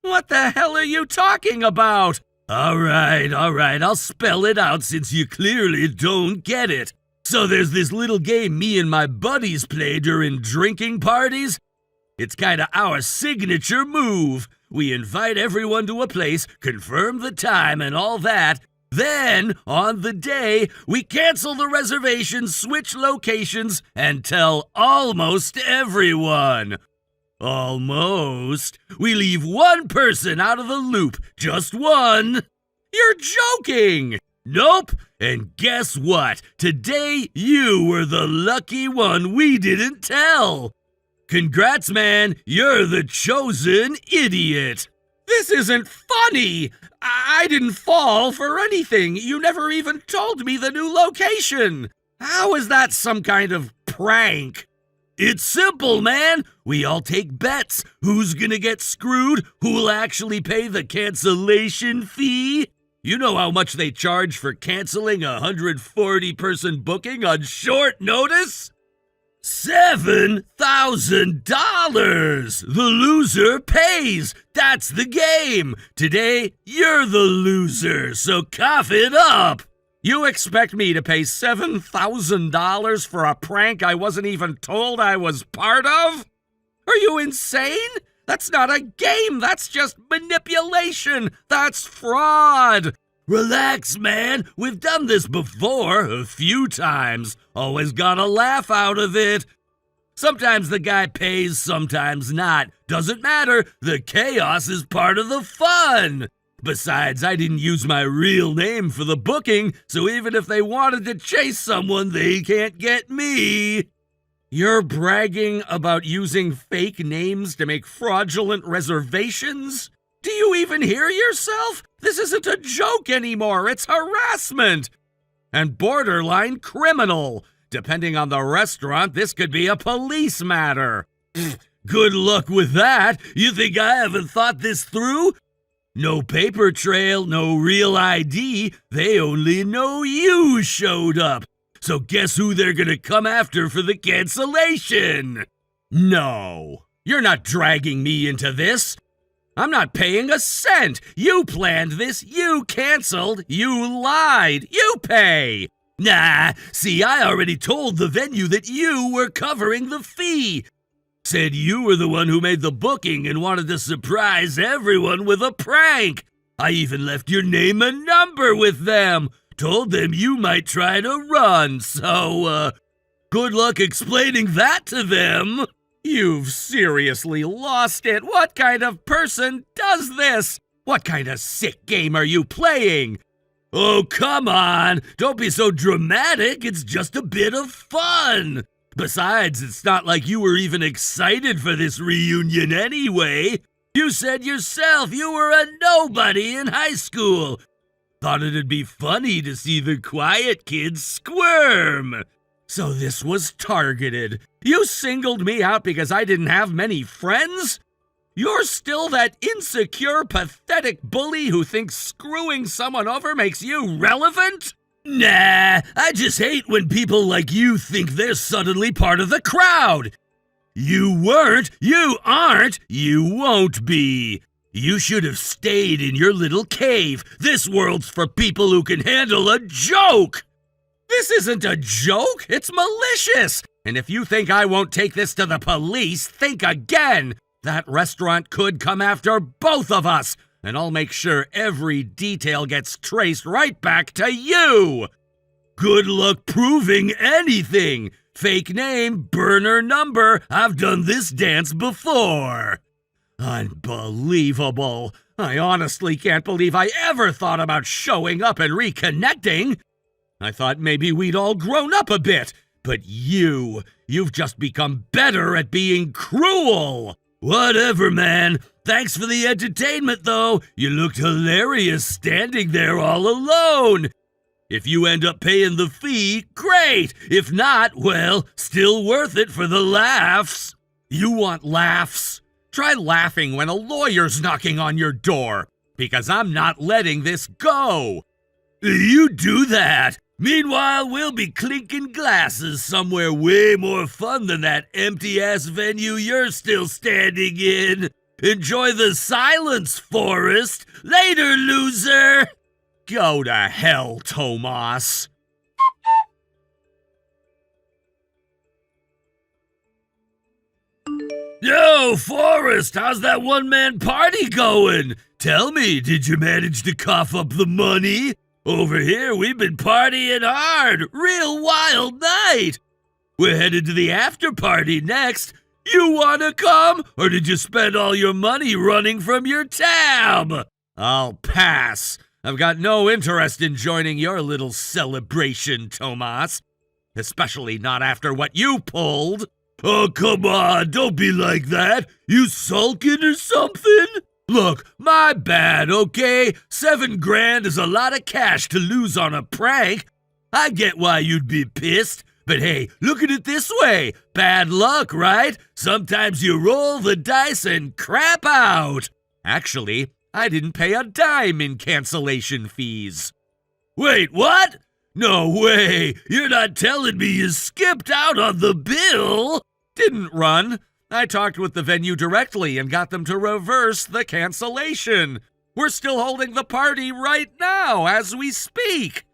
What the hell are you talking about? All right, I'll spell it out since you clearly don't get it. So there's this little game me and my buddies play during drinking parties. It's kinda our signature move. We invite everyone to a place, confirm the time and all that. Then, on the day, we cancel the reservation, switch locations, and tell almost everyone. Almost. We leave one person out of the loop. Just one. You're joking! Nope. And guess what? Today, you were the lucky one we didn't tell. Congrats, man. You're the chosen idiot. This isn't funny. I didn't fall for anything. You never even told me the new location. How is that some kind of prank? It's simple, man. We all take bets. Who's gonna get screwed? Who'll actually pay the cancellation fee? You know how much they charge for canceling a 140-person booking on short notice? $7,000! The loser pays! That's the game! Today, you're the loser, so cough it up! You expect me to pay $7,000 for a prank I wasn't even told I was part of? Are you insane? That's not a game, that's just manipulation! That's fraud! Relax, man. We've done this before, a few times. Always got a laugh out of it. Sometimes the guy pays, sometimes not. Doesn't matter. The chaos is part of the fun. Besides, I didn't use my real name for the booking, so even if they wanted to chase someone, they can't get me. You're bragging about using fake names to make fraudulent reservations? Do you even hear yourself? This isn't a joke anymore. It's harassment. And borderline criminal. Depending on the restaurant, this could be a police matter. Good luck with that. You think I haven't thought this through? No paper trail, no real ID. They only know you showed up. So guess who they're gonna come after for the cancellation? No, you're not dragging me into this. I'm not paying a cent. You planned this, you canceled, you lied, you pay. Nah, see, I already told the venue that you were covering the fee. Said you were the one who made the booking and wanted to surprise everyone with a prank. I even left your name and number with them. Told them you might try to run, so, good luck explaining that to them. You've seriously lost it. What kind of person does this? What kind of sick game are you playing? Oh, come on. Don't be so dramatic. It's just a bit of fun. Besides, it's not like you were even excited for this reunion anyway. You said yourself you were a nobody in high school. Thought it'd be funny to see the quiet kids squirm. So this was targeted. You singled me out because I didn't have many friends? You're still that insecure, pathetic bully who thinks screwing someone over makes you relevant? Nah, I just hate when people like you think they're suddenly part of the crowd. You weren't, you aren't, you won't be. You should have stayed in your little cave. This world's for people who can handle a joke. This isn't a joke, it's malicious. And if you think I won't take this to the police, think again. That restaurant could come after both of us, and I'll make sure every detail gets traced right back to you. Good luck proving anything. Fake name, burner number, I've done this dance before. Unbelievable. I honestly can't believe I ever thought about showing up and reconnecting. I thought maybe we'd all grown up a bit, but you've just become better at being cruel. Whatever, man. Thanks for the entertainment, though. You looked hilarious standing there all alone. If you end up paying the fee, great. If not, well, still worth it for the laughs. You want laughs? Try laughing when a lawyer's knocking on your door, because I'm not letting this go. You do that. Meanwhile, we'll be clinking glasses somewhere way more fun than that empty-ass venue you're still standing in. Enjoy the silence, Forrest. Later, loser. Go to hell, Tomas. Yo, Forrest, how's that one-man party going? Tell me, did you manage to cough up the money? Over here, we've been partying hard. Real wild night. We're headed to the after party next. You wanna come, or did you spend all your money running from your tab? I'll pass. I've got no interest in joining your little celebration, Tomas. Especially not after what you pulled. Oh, come on, don't be like that. You sulking or something? Look, my bad, okay? $7,000 is a lot of cash to lose on a prank. I get why you'd be pissed, but hey, look at it this way. Bad luck, right? Sometimes you roll the dice and crap out. Actually, I didn't pay a dime in cancellation fees. Wait, what? No way! You're not telling me you skipped out on the bill? Didn't run. I talked with the venue directly and got them to reverse the cancellation. We're still holding the party right now as we speak.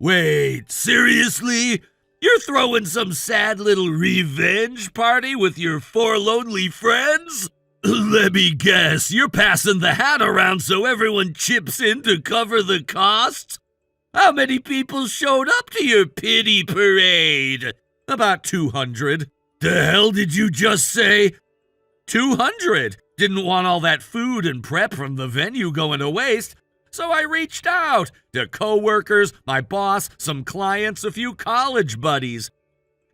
Wait, seriously? You're throwing some sad little revenge party with your 4 lonely friends? Let me guess, you're passing the hat around so everyone chips in to cover the costs? How many people showed up to your pity parade? About 200. The hell did you just say? 200. Didn't want all that food and prep from the venue going to waste, so I reached out to coworkers, my boss, some clients, a few college buddies.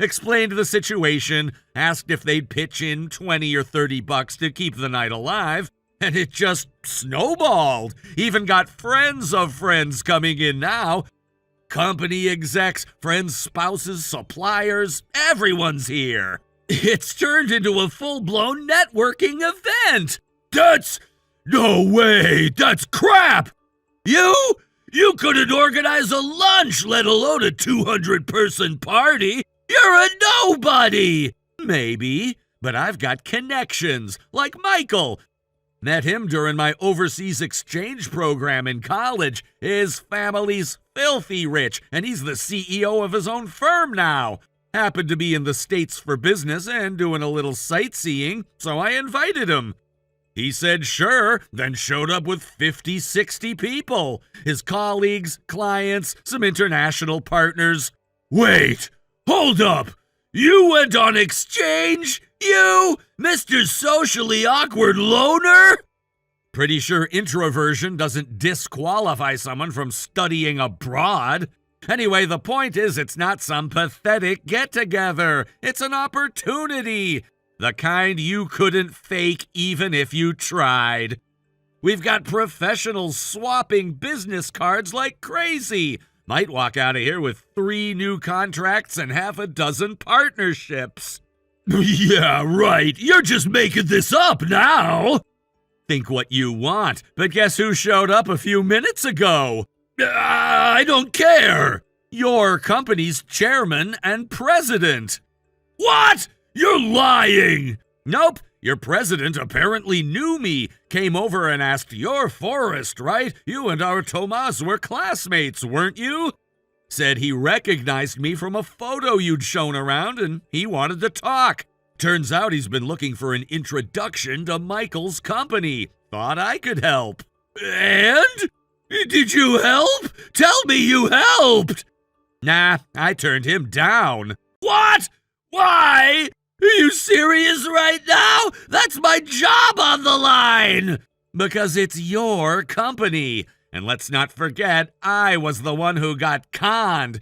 explained the situation, asked if they'd pitch in 20 or 30 bucks to keep the night alive, and it just snowballed. Even got friends of friends coming in now. Company execs, friends, spouses, suppliers, everyone's here. It's turned into a full-blown networking event. No way, that's crap! You couldn't organize a lunch, let alone a 200-person party. You're a nobody! Maybe, but I've got connections, like Michael. Met him during my overseas exchange program in college. His family's filthy rich, and he's the CEO of his own firm now. Happened to be in the States for business and doing a little sightseeing, so I invited him. He said sure, then showed up with 50, 60 people. His colleagues, clients, some international partners. Wait, hold up. You went on exchange? You, Mr. Socially Awkward Loner? Pretty sure introversion doesn't disqualify someone from studying abroad. Anyway, the point is it's not some pathetic get-together. It's an opportunity. The kind you couldn't fake even if you tried. We've got professionals swapping business cards like crazy. Might walk out of here with 3 new contracts and half a dozen partnerships. Yeah, right. You're just making this up now. Think what you want, but guess who showed up a few minutes ago? I don't care. Your company's chairman and president. What? You're lying! Nope, your president apparently knew me, came over and asked, "You're Forrest, right? You and our Tomas were classmates, weren't you?" Said he recognized me from a photo you'd shown around and he wanted to talk. Turns out he's been looking for an introduction to Michael's company. Thought I could help. And? Did you help? Tell me you helped! Nah, I turned him down. What? Why? Are you serious right now? That's my job on the line! Because it's your company. And let's not forget, I was the one who got conned.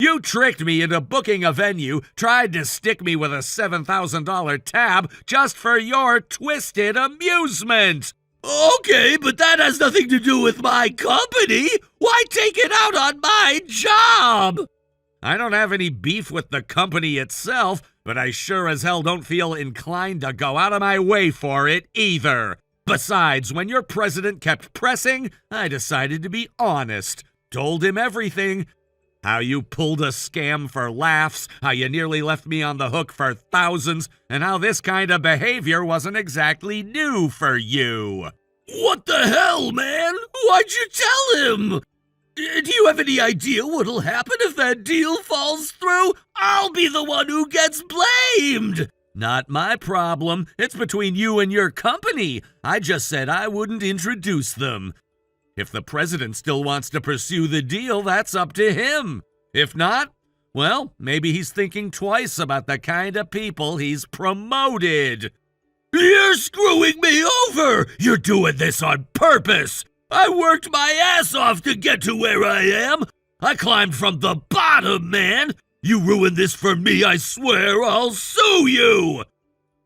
You tricked me into booking a venue, tried to stick me with a $7,000 tab just for your twisted amusement. Okay, but that has nothing to do with my company. Why take it out on my job? I don't have any beef with the company itself, but I sure as hell don't feel inclined to go out of my way for it either. Besides, when your president kept pressing, I decided to be honest. Told him everything. How you pulled a scam for laughs, how you nearly left me on the hook for thousands, and how this kind of behavior wasn't exactly new for you. What the hell, man? Why'd you tell him? Do you have any idea what'll happen if that deal falls through? I'll be the one who gets blamed! Not my problem. It's between you and your company. I just said I wouldn't introduce them. If the president still wants to pursue the deal, that's up to him. If not, well, maybe he's thinking twice about the kind of people he's promoted. You're screwing me over! You're doing this on purpose! I worked my ass off to get to where I am! I climbed from the bottom, man! You ruined this for me, I swear I'll sue you!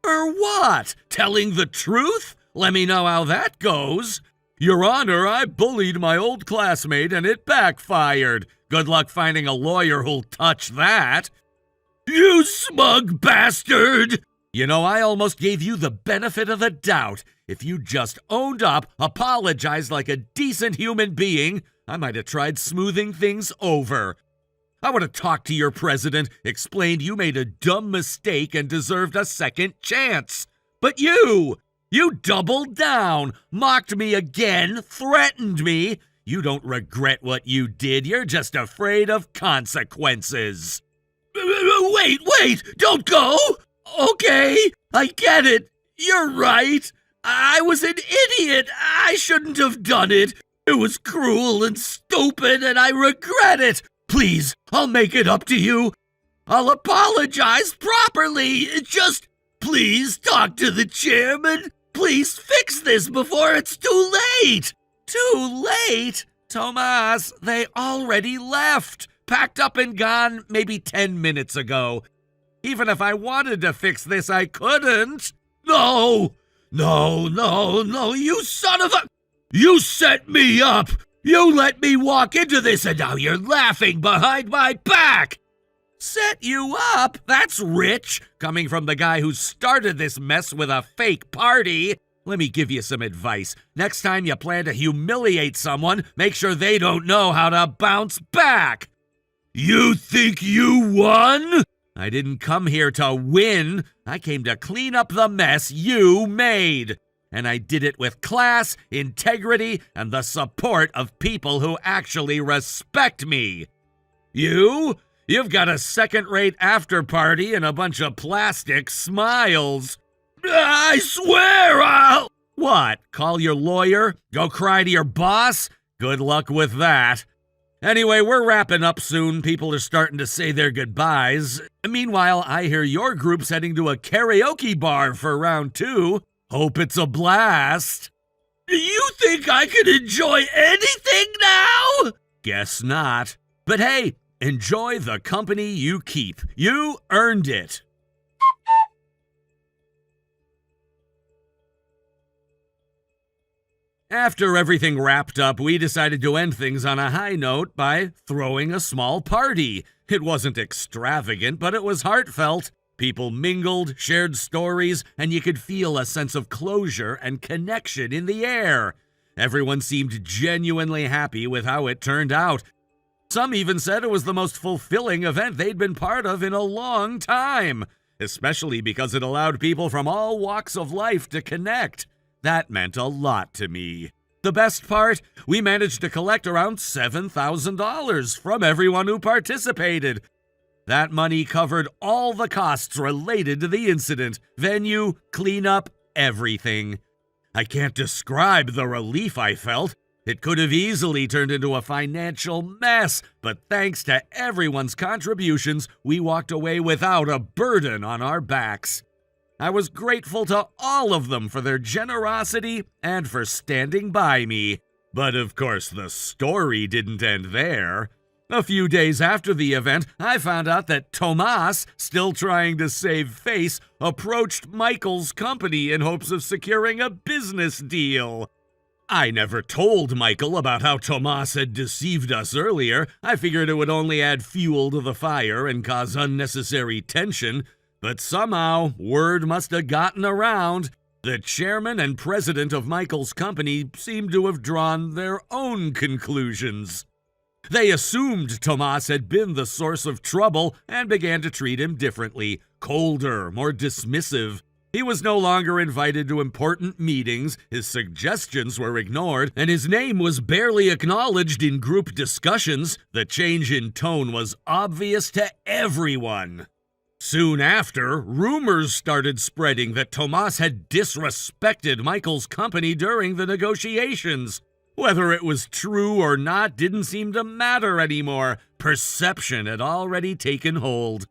For what? Telling the truth? Let me know how that goes. Your Honor, I bullied my old classmate and it backfired. Good luck finding a lawyer who'll touch that. You smug bastard! You know, I almost gave you the benefit of the doubt. If you just owned up, apologized like a decent human being, I might have tried smoothing things over. I would have talked to your president, explained you made a dumb mistake and deserved a second chance. But you doubled down, mocked me again, threatened me. You don't regret what you did, you're just afraid of consequences. Wait, don't go! Okay, I get it. You're right. I was an idiot. I shouldn't have done it. It was cruel and stupid, and I regret it. Please, I'll make it up to you. I'll apologize properly. Just, please talk to the chairman. Please fix this before it's too late. Too late? Tomas, they already left. Packed up and gone maybe 10 minutes ago. Even if I wanted to fix this, I couldn't. No, you son of a... You set me up! You let me walk into this and now you're laughing behind my back! Set you up? That's rich, coming from the guy who started this mess with a fake party. Let me give you some advice. Next time you plan to humiliate someone, make sure they don't know how to bounce back. You think you won? I didn't come here to win. I came to clean up the mess you made. And I did it with class, integrity, and the support of people who actually respect me. You've got a second-rate after-party and a bunch of plastic smiles. I swear I'll... What, call your lawyer? Go cry to your boss? Good luck with that. Anyway, we're wrapping up soon. People are starting to say their goodbyes. Meanwhile, I hear your group's heading to a karaoke bar for round 2. Hope it's a blast. Do you think I can enjoy anything now? Guess not. But hey, enjoy the company you keep. You earned it. After everything wrapped up, we decided to end things on a high note by throwing a small party. It wasn't extravagant, but it was heartfelt. People mingled, shared stories, and you could feel a sense of closure and connection in the air. Everyone seemed genuinely happy with how it turned out. Some even said it was the most fulfilling event they'd been part of in a long time, especially because it allowed people from all walks of life to connect. That meant a lot to me. The best part, we managed to collect around $7,000 from everyone who participated. That money covered all the costs related to the incident, venue, cleanup, everything. I can't describe the relief I felt. It could have easily turned into a financial mess, but thanks to everyone's contributions, we walked away without a burden on our backs. I was grateful to all of them for their generosity and for standing by me. But of course, the story didn't end there. A few days after the event, I found out that Tomas, still trying to save face, approached Michael's company in hopes of securing a business deal. I never told Michael about how Tomas had deceived us earlier. I figured it would only add fuel to the fire and cause unnecessary tension. But somehow, word must have gotten around. The chairman and president of Michael's company seemed to have drawn their own conclusions. They assumed Tomas had been the source of trouble and began to treat him differently, colder, more dismissive. He was no longer invited to important meetings, his suggestions were ignored, and his name was barely acknowledged in group discussions. The change in tone was obvious to everyone. Soon after, rumors started spreading that Tomas had disrespected Michael's company during the negotiations. Whether it was true or not didn't seem to matter anymore. Perception had already taken hold.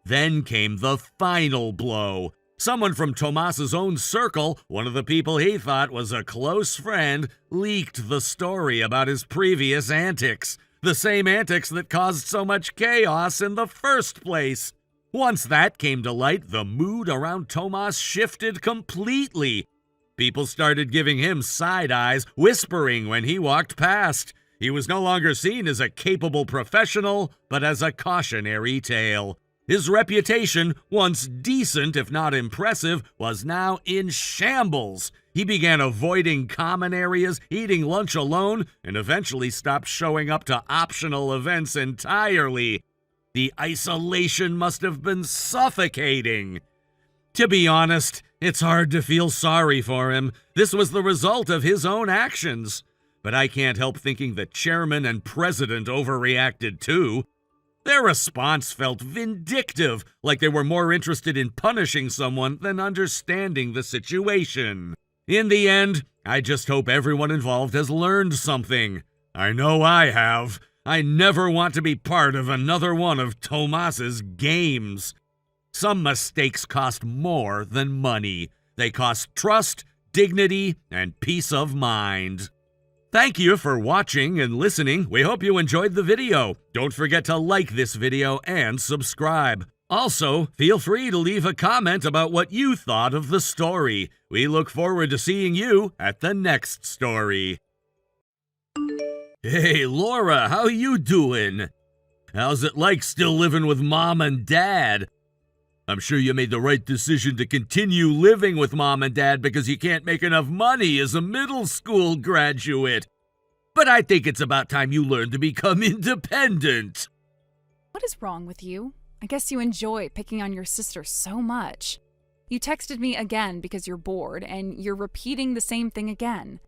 Then came the final blow. Someone from Tomas's own circle, one of the people he thought was a close friend, leaked the story about his previous antics. The same antics that caused so much chaos in the first place. Once that came to light, the mood around Tomas shifted completely. People started giving him side eyes, whispering when he walked past. He was no longer seen as a capable professional, but as a cautionary tale. His reputation, once decent if not impressive, was now in shambles. He began avoiding common areas, eating lunch alone, and eventually stopped showing up to optional events entirely. The isolation must have been suffocating. To be honest, it's hard to feel sorry for him. This was the result of his own actions. But I can't help thinking the chairman and president overreacted too. Their response felt vindictive, like they were more interested in punishing someone than understanding the situation. In the end, I just hope everyone involved has learned something. I know I have. I never want to be part of another one of Tomas's games. Some mistakes cost more than money. They cost trust, dignity, and peace of mind. Thank you for watching and listening. We hope you enjoyed the video. Don't forget to like this video and subscribe. Also, feel free to leave a comment about what you thought of the story. We look forward to seeing you at the next story. Hey, Laura, how you doing? How's it like still living with Mom and Dad? I'm sure you made the right decision to continue living with Mom and Dad because you can't make enough money as a middle school graduate. But I think it's about time you learn to become independent. What is wrong with you? I guess you enjoy picking on your sister so much. You texted me again because you're bored, and you're repeating the same thing again.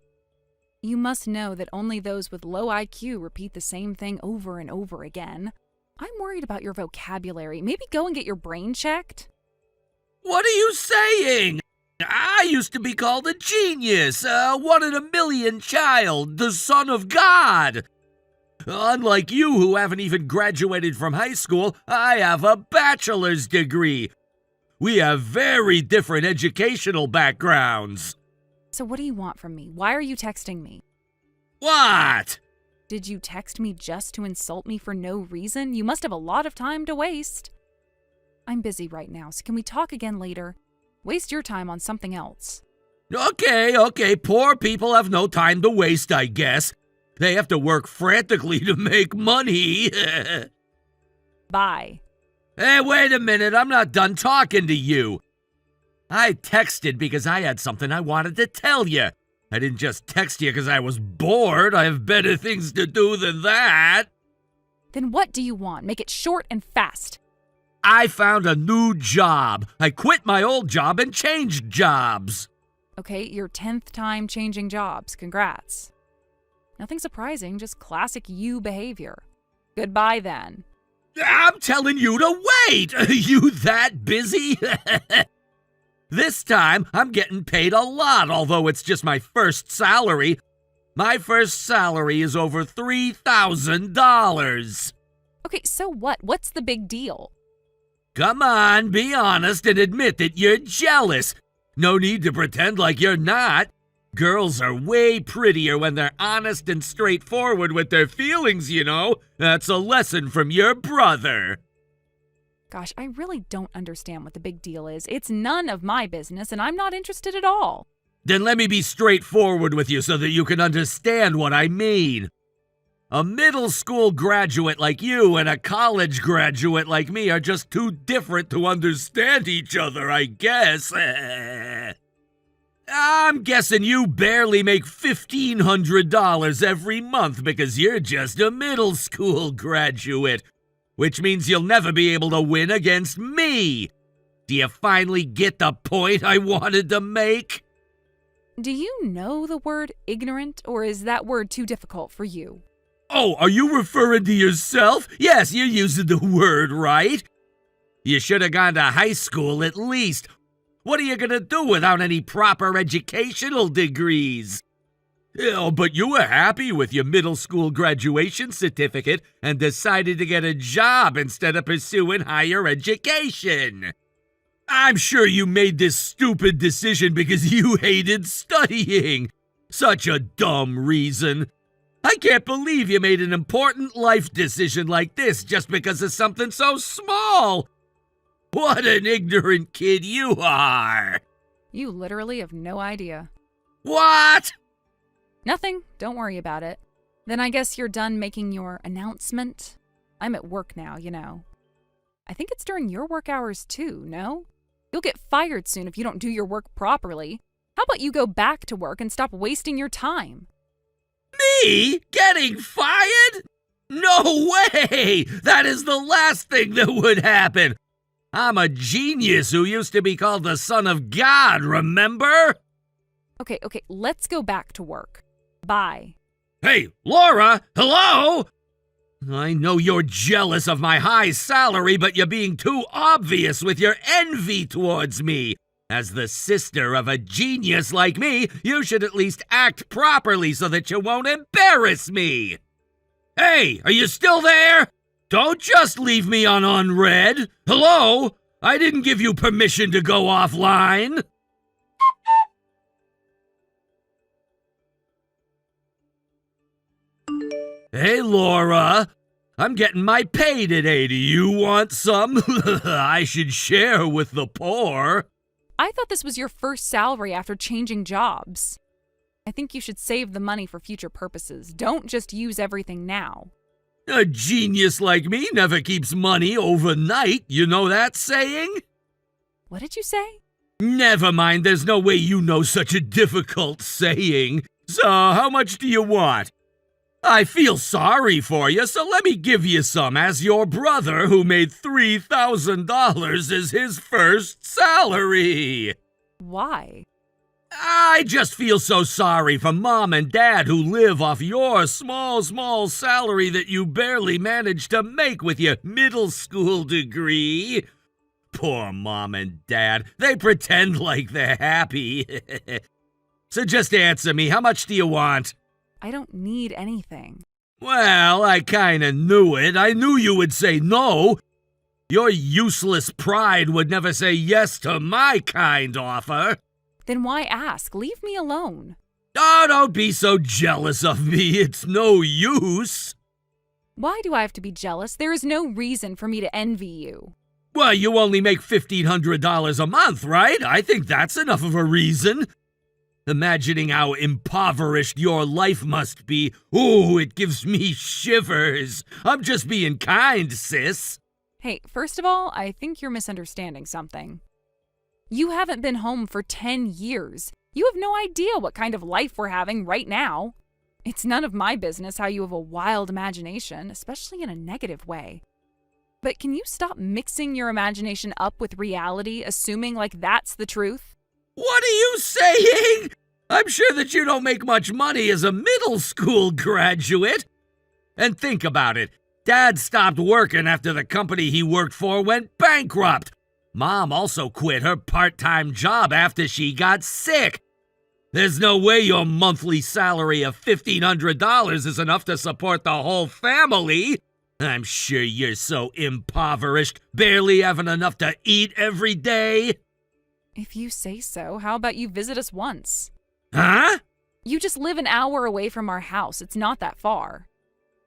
You must know that only those with low IQ repeat the same thing over and over again. I'm worried about your vocabulary. Maybe go and get your brain checked? What are you saying? I used to be called a genius, a one-in-a-million child, the son of God. Unlike you, who haven't even graduated from high school, I have a bachelor's degree. We have very different educational backgrounds. So what do you want from me? Why are you texting me? What? Did you text me just to insult me for no reason? You must have a lot of time to waste. I'm busy right now, so can we talk again later? Waste your time on something else. Okay, poor people have no time to waste, I guess. They have to work frantically to make money. Bye. Hey, wait a minute, I'm not done talking to you. I texted because I had something I wanted to tell you. I didn't just text you because I was bored. I have better things to do than that. Then what do you want? Make it short and fast. I found a new job. I quit my old job and changed jobs. Okay, your 10th time changing jobs. Congrats. Nothing surprising, just classic you behavior. Goodbye then. I'm telling you to wait! Are you that busy? This time, I'm getting paid a lot, although it's just my first salary. My first salary is over $3,000. Okay, so what? What's the big deal? Come on, be honest and admit that you're jealous. No need to pretend like you're not. Girls are way prettier when they're honest and straightforward with their feelings, you know. That's a lesson from your brother. Gosh, I really don't understand what the big deal is. It's none of my business, and I'm not interested at all. Then let me be straightforward with you so that you can understand what I mean. A middle school graduate like you and a college graduate like me are just too different to understand each other, I guess. I'm guessing you barely make $1,500 every month because you're just a middle school graduate, which means you'll never be able to win against me. Do you finally get the point I wanted to make? Do you know the word ignorant, or is that word too difficult for you? Oh, are you referring to yourself? Yes, you're using the word right. You should have gone to high school at least. What are you going to do without any proper educational degrees? Oh, but you were happy with your middle school graduation certificate and decided to get a job instead of pursuing higher education. I'm sure you made this stupid decision because you hated studying. Such a dumb reason. I can't believe you made an important life decision like this just because of something so small. What an ignorant kid you are! You literally have no idea. What? Nothing. Don't worry about it. Then I guess you're done making your announcement? I'm at work now, you know. I think it's during your work hours too, no? You'll get fired soon if you don't do your work properly. How about you go back to work and stop wasting your time? Me? Getting fired? No way! That is the last thing that would happen. I'm a genius who used to be called the son of God, remember? Okay, let's go back to work. Bye. Hey, Laura, hello? I know you're jealous of my high salary, but you're being too obvious with your envy towards me. As the sister of a genius like me, you should at least act properly so that you won't embarrass me. Hey, are you still there? Don't just leave me on unread. Hello? I didn't give you permission to go offline. Hey, Laura. I'm getting my pay today. Do you want some? I should share with the poor. I thought this was your first salary after changing jobs. I think you should save the money for future purposes. Don't just use everything now. A genius like me never keeps money overnight. You know that saying? What did you say? Never mind, there's no way you know such a difficult saying. So, how much do you want? I feel sorry for you, so let me give you some as your brother who made $3,000 as his first salary. Why? I just feel so sorry for Mom and Dad who live off your small salary that you barely managed to make with your middle school degree. Poor Mom and Dad, they pretend like they're happy. So just answer me, how much do you want? I don't need anything. Well, I kinda knew it. I knew you would say no. Your useless pride would never say yes to my kind offer. Then why ask? Leave me alone. Oh, don't be so jealous of me. It's no use. Why do I have to be jealous? There is no reason for me to envy you. Well, you only make $1,500 a month, right? I think that's enough of a reason. Imagining how impoverished your life must be, ooh, it gives me shivers. I'm just being kind, sis. Hey, first of all, I think you're misunderstanding something. You haven't been home for 10 years. You have no idea what kind of life we're having right now. It's none of my business how you have a wild imagination, especially in a negative way. But can you stop mixing your imagination up with reality, assuming like that's the truth? What are you saying? I'm sure that you don't make much money as a middle school graduate. And think about it. Dad stopped working after the company he worked for went bankrupt. Mom also quit her part-time job after she got sick. There's no way your monthly salary of $1,500 is enough to support the whole family. I'm sure you're so impoverished, barely having enough to eat every day. If you say so, how about you visit us once? Huh? You just live an hour away from our house. It's not that far.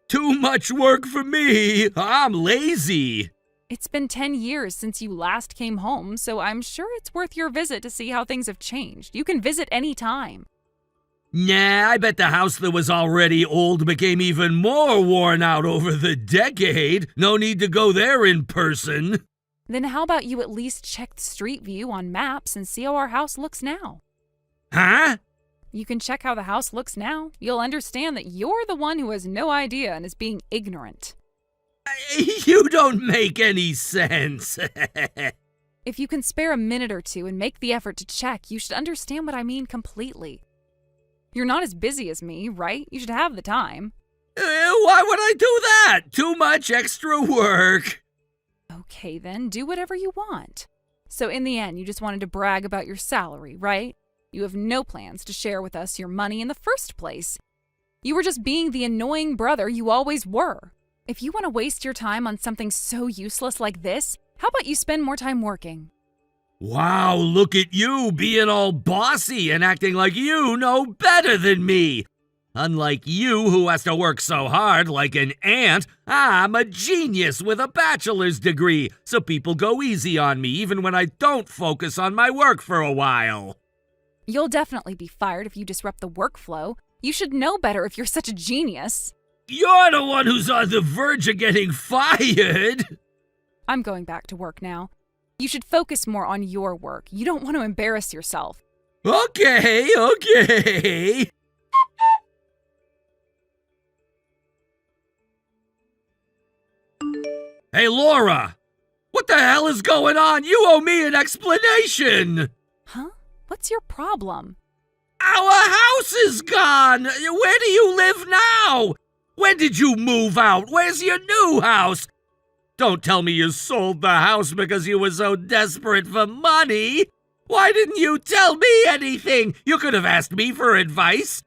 Too much work for me. I'm lazy. It's been 10 years since you last came home, so I'm sure it's worth your visit to see how things have changed. You can visit any time. Nah, I bet the house that was already old became even more worn out over the decade. No need to go there in person. Then how about you at least check the street view on maps and see how our house looks now? Huh? You can check how the house looks now. You'll understand that you're the one who has no idea and is being ignorant. You don't make any sense. If you can spare a minute or two and make the effort to check, you should understand what I mean completely. You're not as busy as me, right? You should have the time. Why would I do that? Too much extra work. Okay then, do whatever you want. So in the end, you just wanted to brag about your salary, right? You have no plans to share with us your money in the first place. You were just being the annoying brother you always were. If you want to waste your time on something so useless like this, how about you spend more time working? Wow, look at you being all bossy and acting like you know better than me. Unlike you, who has to work so hard like an ant, I'm a genius with a bachelor's degree, so people go easy on me even when I don't focus on my work for a while. You'll definitely be fired if you disrupt the workflow. You should know better if you're such a genius. You're the one who's on the verge of getting fired. I'm going back to work now. You should focus more on your work. You don't want to embarrass yourself. Okay. Hey, Laura! What the hell is going on? You owe me an explanation! Huh? What's your problem? Our house is gone! Where do you live now? When did you move out? Where's your new house? Don't tell me you sold the house because you were so desperate for money. Why didn't you tell me anything? You could have asked me for advice.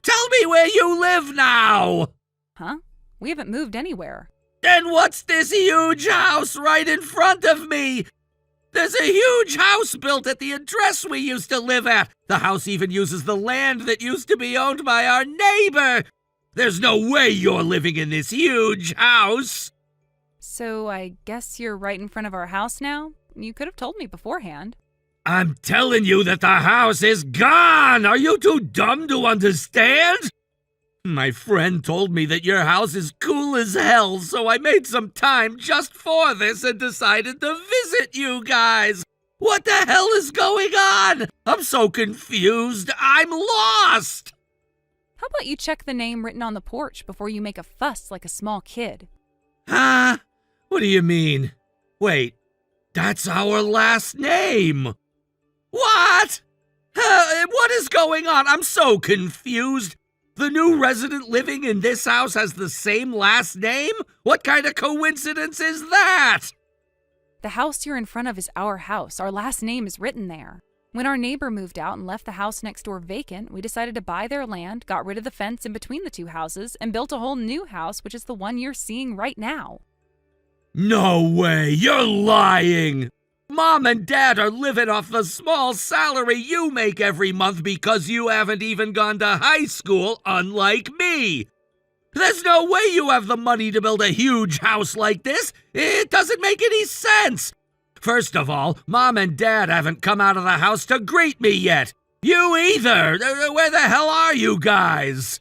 Tell me where you live now! Huh? We haven't moved anywhere. Then what's this huge house right in front of me? There's a huge house built at the address we used to live at. The house even uses the land that used to be owned by our neighbor. There's no way you're living in this huge house. So I guess you're right in front of our house now? You could have told me beforehand. I'm telling you that the house is gone! Are you too dumb to understand? My friend told me that your house is cool as hell, so I made some time just for this and decided to visit you guys. What the hell is going on? I'm so confused. I'm lost. How about you check the name written on the porch before you make a fuss like a small kid? Huh? What do you mean? Wait, that's our last name. What? What is going on? I'm so confused. The new resident living in this house has the same last name? What kind of coincidence is that? The house you're in front of is our house. Our last name is written there. When our neighbor moved out and left the house next door vacant, we decided to buy their land, got rid of the fence in between the two houses, and built a whole new house, which is the one you're seeing right now. No way, you're lying! Mom and Dad are living off the small salary you make every month because you haven't even gone to high school, unlike me. There's no way you have the money to build a huge house like this. It doesn't make any sense. First of all, Mom and Dad haven't come out of the house to greet me yet. You either. Where the hell are you guys?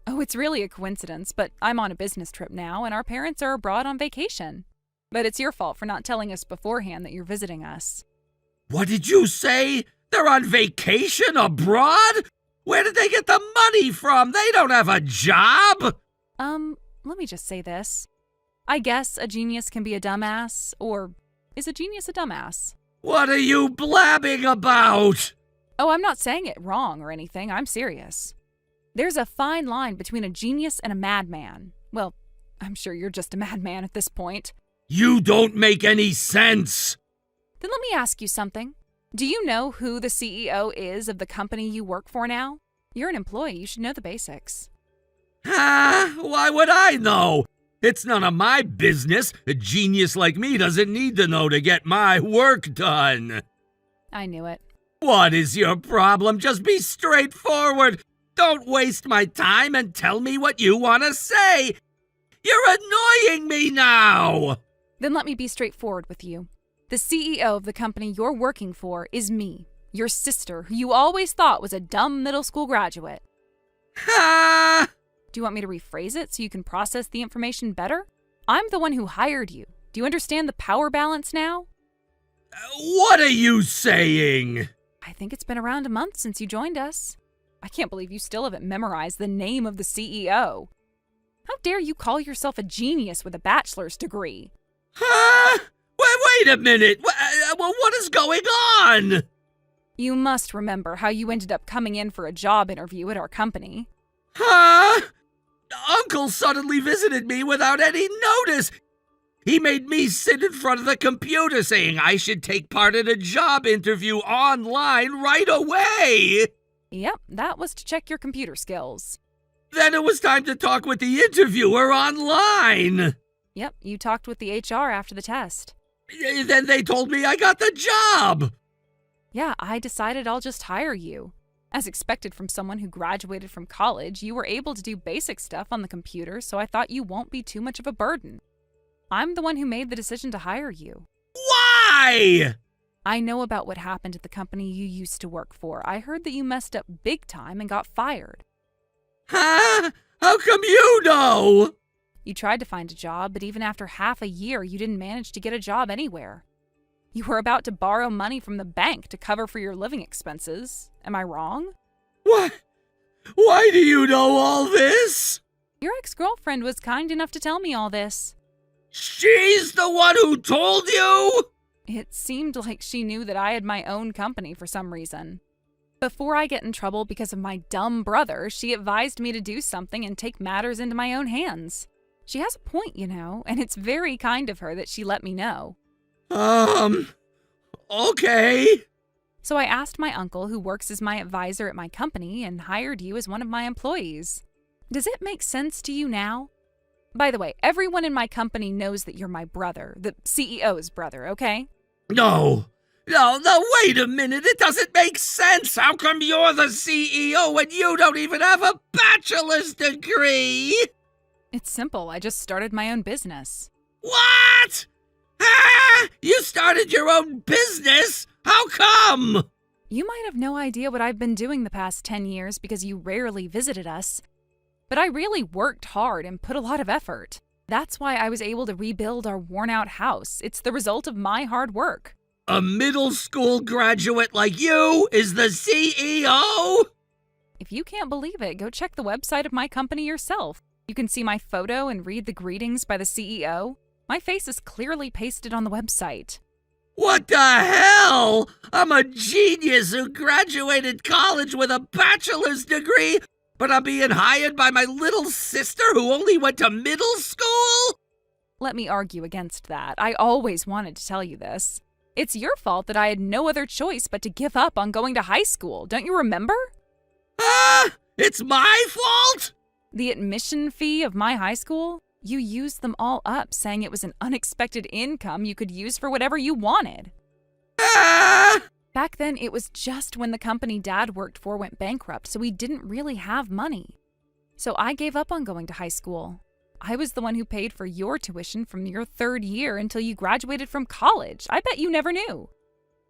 Oh, it's really a coincidence, but I'm on a business trip now, and our parents are abroad on vacation. But it's your fault for not telling us beforehand that you're visiting us. What did you say? They're on vacation abroad? Where did they get the money from? They don't have a job. Let me just say this. I guess a genius can be a dumbass, or is a genius a dumbass? What are you blabbing about? Oh, I'm not saying it wrong or anything. I'm serious. There's a fine line between a genius and a madman. Well, I'm sure you're just a madman at this point. You don't make any sense. Then let me ask you something. Do you know who the CEO is of the company you work for now? You're an employee. You should know the basics. Why would I know? It's none of my business. A genius like me doesn't need to know to get my work done. I knew it. What is your problem? Just be straightforward. Don't waste my time and tell me what you want to say. You're annoying me now. Then let me be straightforward with you. The CEO of the company you're working for is me, your sister, who you always thought was a dumb middle school graduate. Ha! Do you want me to rephrase it so you can process the information better? I'm the one who hired you. Do you understand the power balance now? What are you saying? I think it's been around a month since you joined us. I can't believe you still haven't memorized the name of the CEO. How dare you call yourself a genius with a bachelor's degree? Huh? Wait a minute. What is going on? You must remember how you ended up coming in for a job interview at our company. Huh? Uncle suddenly visited me without any notice. He made me sit in front of the computer saying I should take part in a job interview online right away. Yep, that was to check your computer skills. Then it was time to talk with the interviewer online. Yep, you talked with the HR after the test. Then they told me I got the job. Yeah, I decided I'll just hire you. As expected from someone who graduated from college, you were able to do basic stuff on the computer, so I thought you won't be too much of a burden. I'm the one who made the decision to hire you. Why? I know about what happened at the company you used to work for. I heard that you messed up big time and got fired. Huh? How come you know? You tried to find a job, but even after half a year, you didn't manage to get a job anywhere. You were about to borrow money from the bank to cover for your living expenses. Am I wrong? What? Why do you know all this? Your ex-girlfriend was kind enough to tell me all this. She's the one who told you? It seemed like she knew that I had my own company for some reason. Before I get in trouble because of my dumb brother, she advised me to do something and take matters into my own hands. She has a point, you know, and it's very kind of her that she let me know. Okay. So I asked my uncle, who works as my advisor at my company, and hired you as one of my employees. Does it make sense to you now? By the way, everyone in my company knows that you're my brother, the CEO's brother, okay? No, No, wait a minute. It doesn't make sense. How come you're the CEO when you don't even have a bachelor's degree? It's simple. I just started my own business. What? Ah, you started your own business? How come? You might have no idea what I've been doing the past 10 years because you rarely visited us. But I really worked hard and put a lot of effort. That's why I was able to rebuild our worn-out house. It's the result of my hard work. A middle school graduate like you is the CEO? If you can't believe it, go check the website of my company yourself. You can see my photo and read the greetings by the CEO. My face is clearly pasted on the website. What the hell? I'm a genius who graduated college with a bachelor's degree, but I'm being hired by my little sister who only went to middle school? Let me argue against that. I always wanted to tell you this. It's your fault that I had no other choice but to give up on going to high school. Don't you remember? Ah, it's my fault? The admission fee of my high school? You used them all up, saying it was an unexpected income you could use for whatever you wanted. Ah! Back then, it was just when the company Dad worked for went bankrupt, so we didn't really have money. So I gave up on going to high school. I was the one who paid for your tuition from your 3rd year until you graduated from college. I bet you never knew.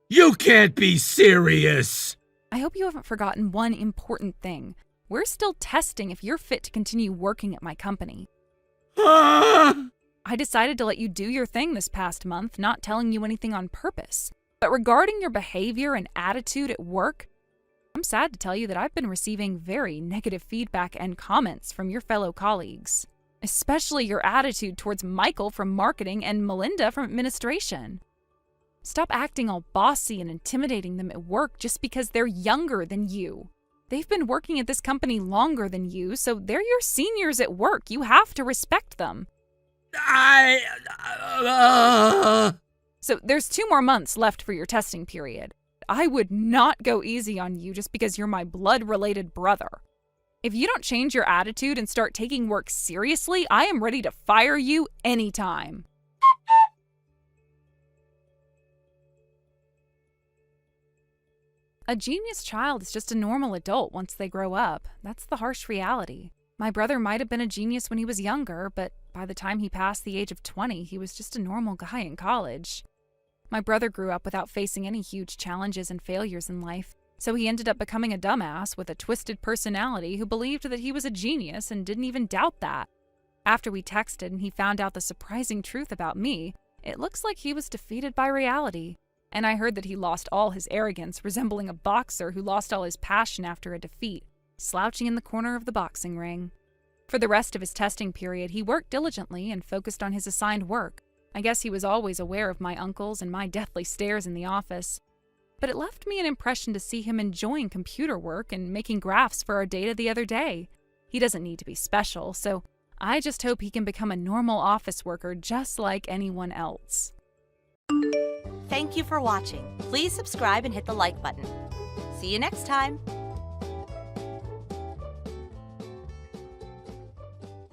You can't be serious! I hope you haven't forgotten one important thing. We're still testing if you're fit to continue working at my company. Ah! I decided to let you do your thing this past month, not telling you anything on purpose. But regarding your behavior and attitude at work, I'm sad to tell you that I've been receiving very negative feedback and comments from your fellow colleagues, especially your attitude towards Michael from marketing and Melinda from administration. Stop acting all bossy and intimidating them at work just because they're younger than you. They've been working at this company longer than you, so they're your seniors at work. You have to respect them. So there's 2 more months left for your testing period. I would not go easy on you just because you're my blood-related brother. If you don't change your attitude and start taking work seriously, I am ready to fire you anytime. A genius child is just a normal adult once they grow up. That's the harsh reality. My brother might have been a genius when he was younger, but by the time he passed the age of 20, he was just a normal guy in college. My brother grew up without facing any huge challenges and failures in life, so he ended up becoming a dumbass with a twisted personality who believed that he was a genius and didn't even doubt that. After we texted and he found out the surprising truth about me, it looks like he was defeated by reality. And I heard that he lost all his arrogance, resembling a boxer who lost all his passion after a defeat, slouching in the corner of the boxing ring. For the rest of his testing period, he worked diligently and focused on his assigned work. I guess he was always aware of my uncles and my deathly stares in the office. But it left me an impression to see him enjoying computer work and making graphs for our data the other day. He doesn't need to be special, so I just hope he can become a normal office worker just like anyone else. Thank you for watching. Please subscribe and hit the like button. See you next time.